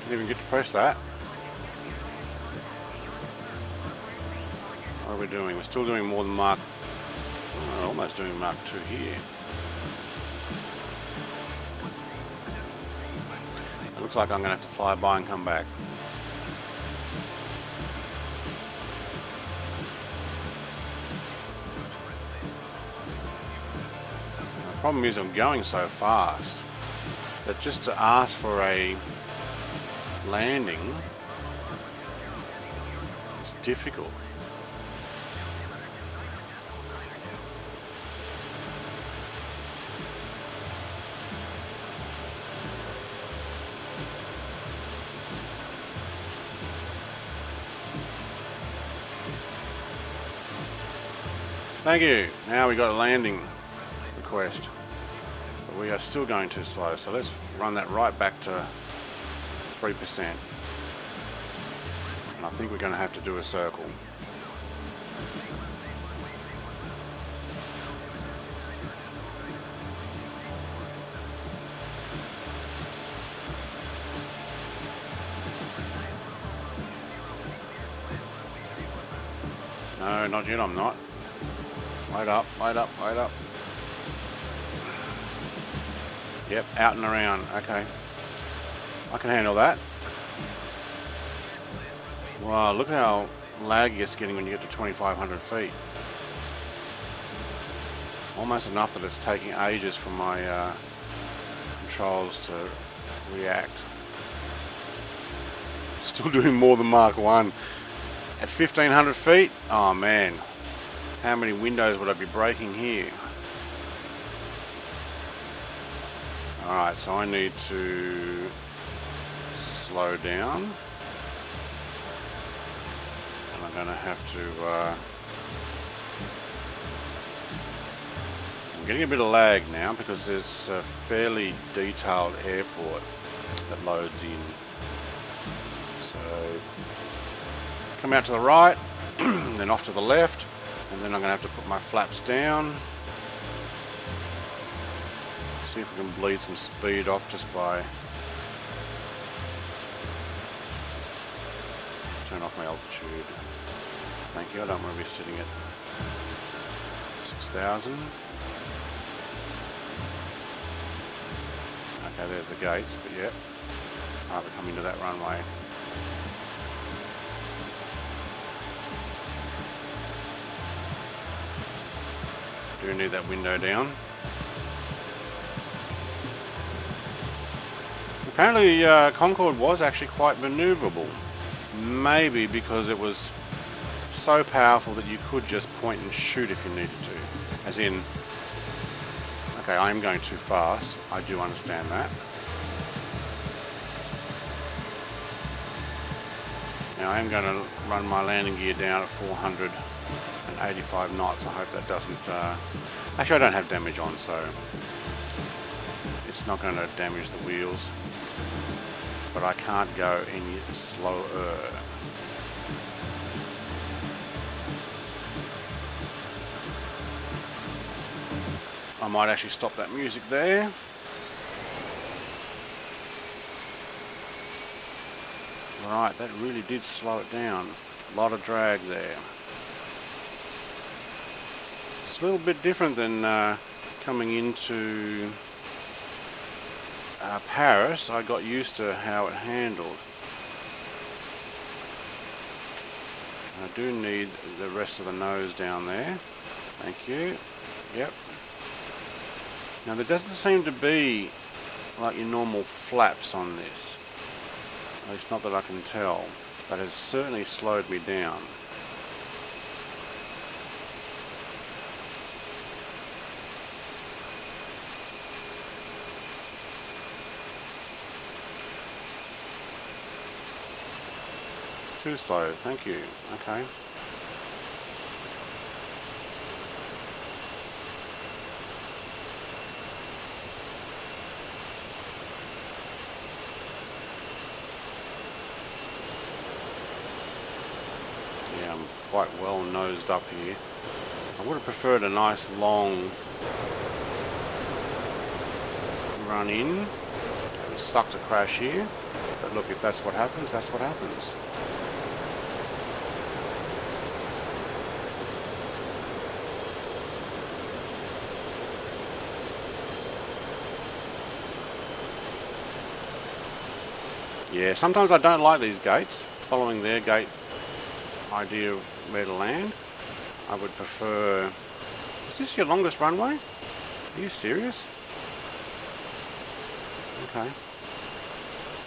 Didn't even get to press that. What are we doing? We're still doing more than Mark. Oh, almost doing Mark 2 here. It looks like I'm going to have to fly by and come back. The problem is I'm going so fast that just to ask for a landing is difficult. Thank you. Now we got a landing request. But we are still going too slow, so let's run that right back to 3%. And I think we're going to have to do a circle. No, not yet, I'm not. Wait up, wait up, wait up. Yep, out and around. Okay. I can handle that. Wow, look how laggy it's getting when you get to 2,500 feet. Almost enough that it's taking ages for my controls to react. Still doing more than Mark 1. At 1,500 feet? Oh man. How many windows would I be breaking here? Alright, so I need to slow down. And I'm going to have to... I'm getting a bit of lag now because there's a fairly detailed airport that loads in. So, come out to the right, then off to the left. And then I'm going to have to put my flaps down. See if we can bleed some speed off just by... Turn off my altitude. Thank you, I don't want to be sitting at 6,000. Okay, there's the gates, but yep. I'll have to come into that runway. Do need that window down. Apparently Concorde was actually quite maneuverable. maybe because it was so powerful that you could just point and shoot if you needed to. As in, okay, I am going too fast. I do understand that. Now I am going to run my landing gear down at 485 knots. I hope that doesn't... actually, I don't have damage on, so it's not going to damage the wheels. But I can't go any slower. I might actually stop that music there. Right, that really did slow it down. A lot of drag there. It's a little bit different than coming into Paris. I got used to how it handled. I do need the rest of the nose down there. Thank you. Yep. Now there doesn't seem to be like your normal flaps on this. At least not that I can tell. But it's certainly slowed me down. Too slow, thank you. Okay. Yeah, I'm quite well nosed up here. I would have preferred a nice long run in. It would suck to crash here. But look, if that's what happens, that's what happens. Yeah, sometimes I don't like these gates, following their gate idea of where to land. I would prefer... Is this your longest runway? Are you serious? Okay.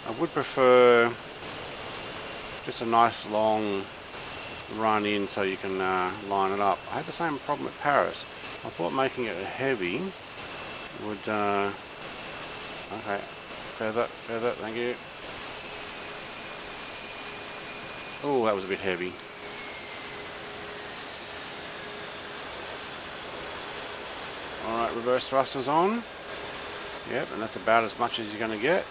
I would prefer just a nice long run in so you can line it up. I had the same problem at Paris. I thought making it heavy would... okay, feather, thank you. Oh, that was a bit heavy. Alright, reverse thrusters on. Yep, and that's about as much as you're going to get.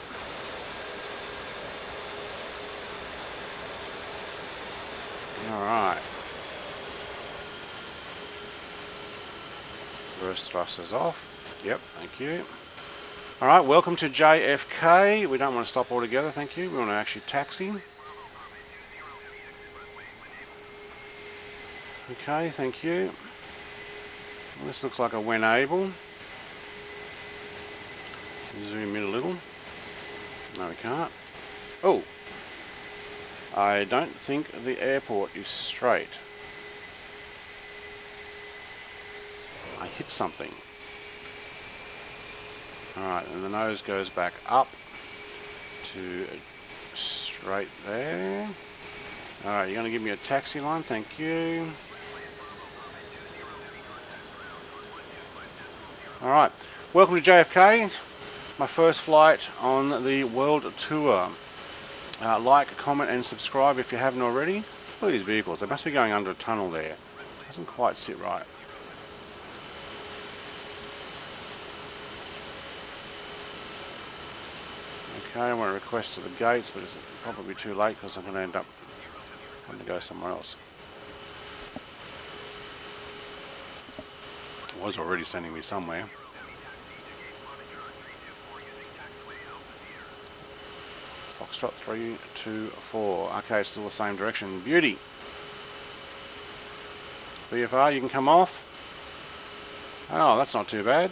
Alright. Reverse thrusters off. Yep, thank you. Alright, welcome to JFK. We don't want to stop altogether, thank you. We want to actually taxi. Okay, thank you. Well, this looks like a when able. Zoom in a little. No, we can't. Oh! I don't think the airport is straight. I hit something. Alright, and the nose goes back up to straight there. Alright, you're going to give me a taxi line, thank you. Alright, welcome to JFK, my first flight on the world tour. Like, comment and subscribe if you haven't already. Look at these vehicles, they must be going under a tunnel there. Doesn't quite sit right. Okay, I want to request to the gates, but it's probably too late because I'm going to end up having to go somewhere else. It was already sending me somewhere. Foxtrot 3, 2, 4. Okay, it's still the same direction. Beauty. VFR, you can come off. Oh, that's not too bad.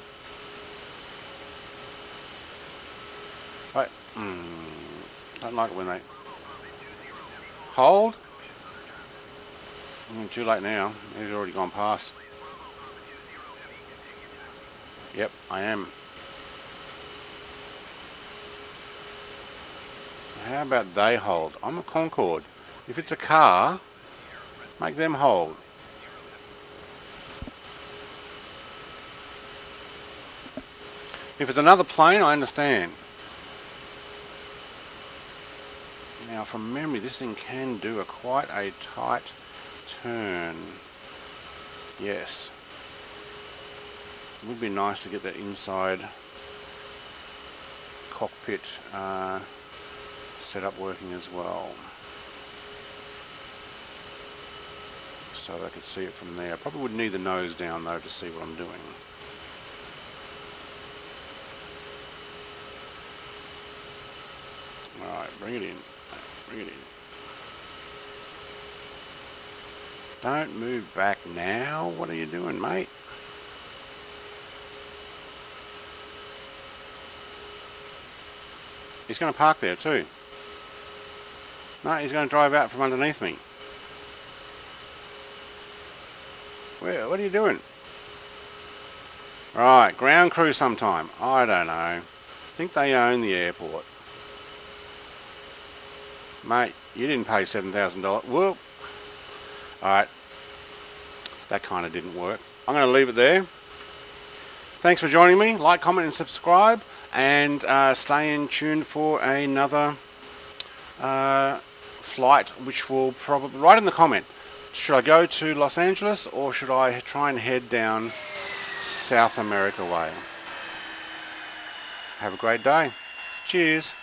Right. Don't like it when they hold. Too late now. He's already gone past. Yep, I am. How about they hold? I'm a Concorde. If it's a car, make them hold. If it's another plane, I understand. Now, from memory, this thing can do quite a tight turn. Yes. It would be nice to get that inside cockpit setup working as well, so I could see it from there. I probably would need the nose down though to see what I'm doing. Alright, bring it in. Bring it in. Don't move back now. What are you doing, mate? He's going to park there too. No, he's going to drive out from underneath me. What are you doing? Right, ground crew sometime. I don't know. I think they own the airport. Mate, you didn't pay $7,000. Whoop. Alright. That kind of didn't work. I'm going to leave it there. Thanks for joining me. Like, comment and subscribe. And stay in tune for another flight, which will probably... Write in the comment. Should I go to Los Angeles or should I try and head down South America way? Have a great day. Cheers.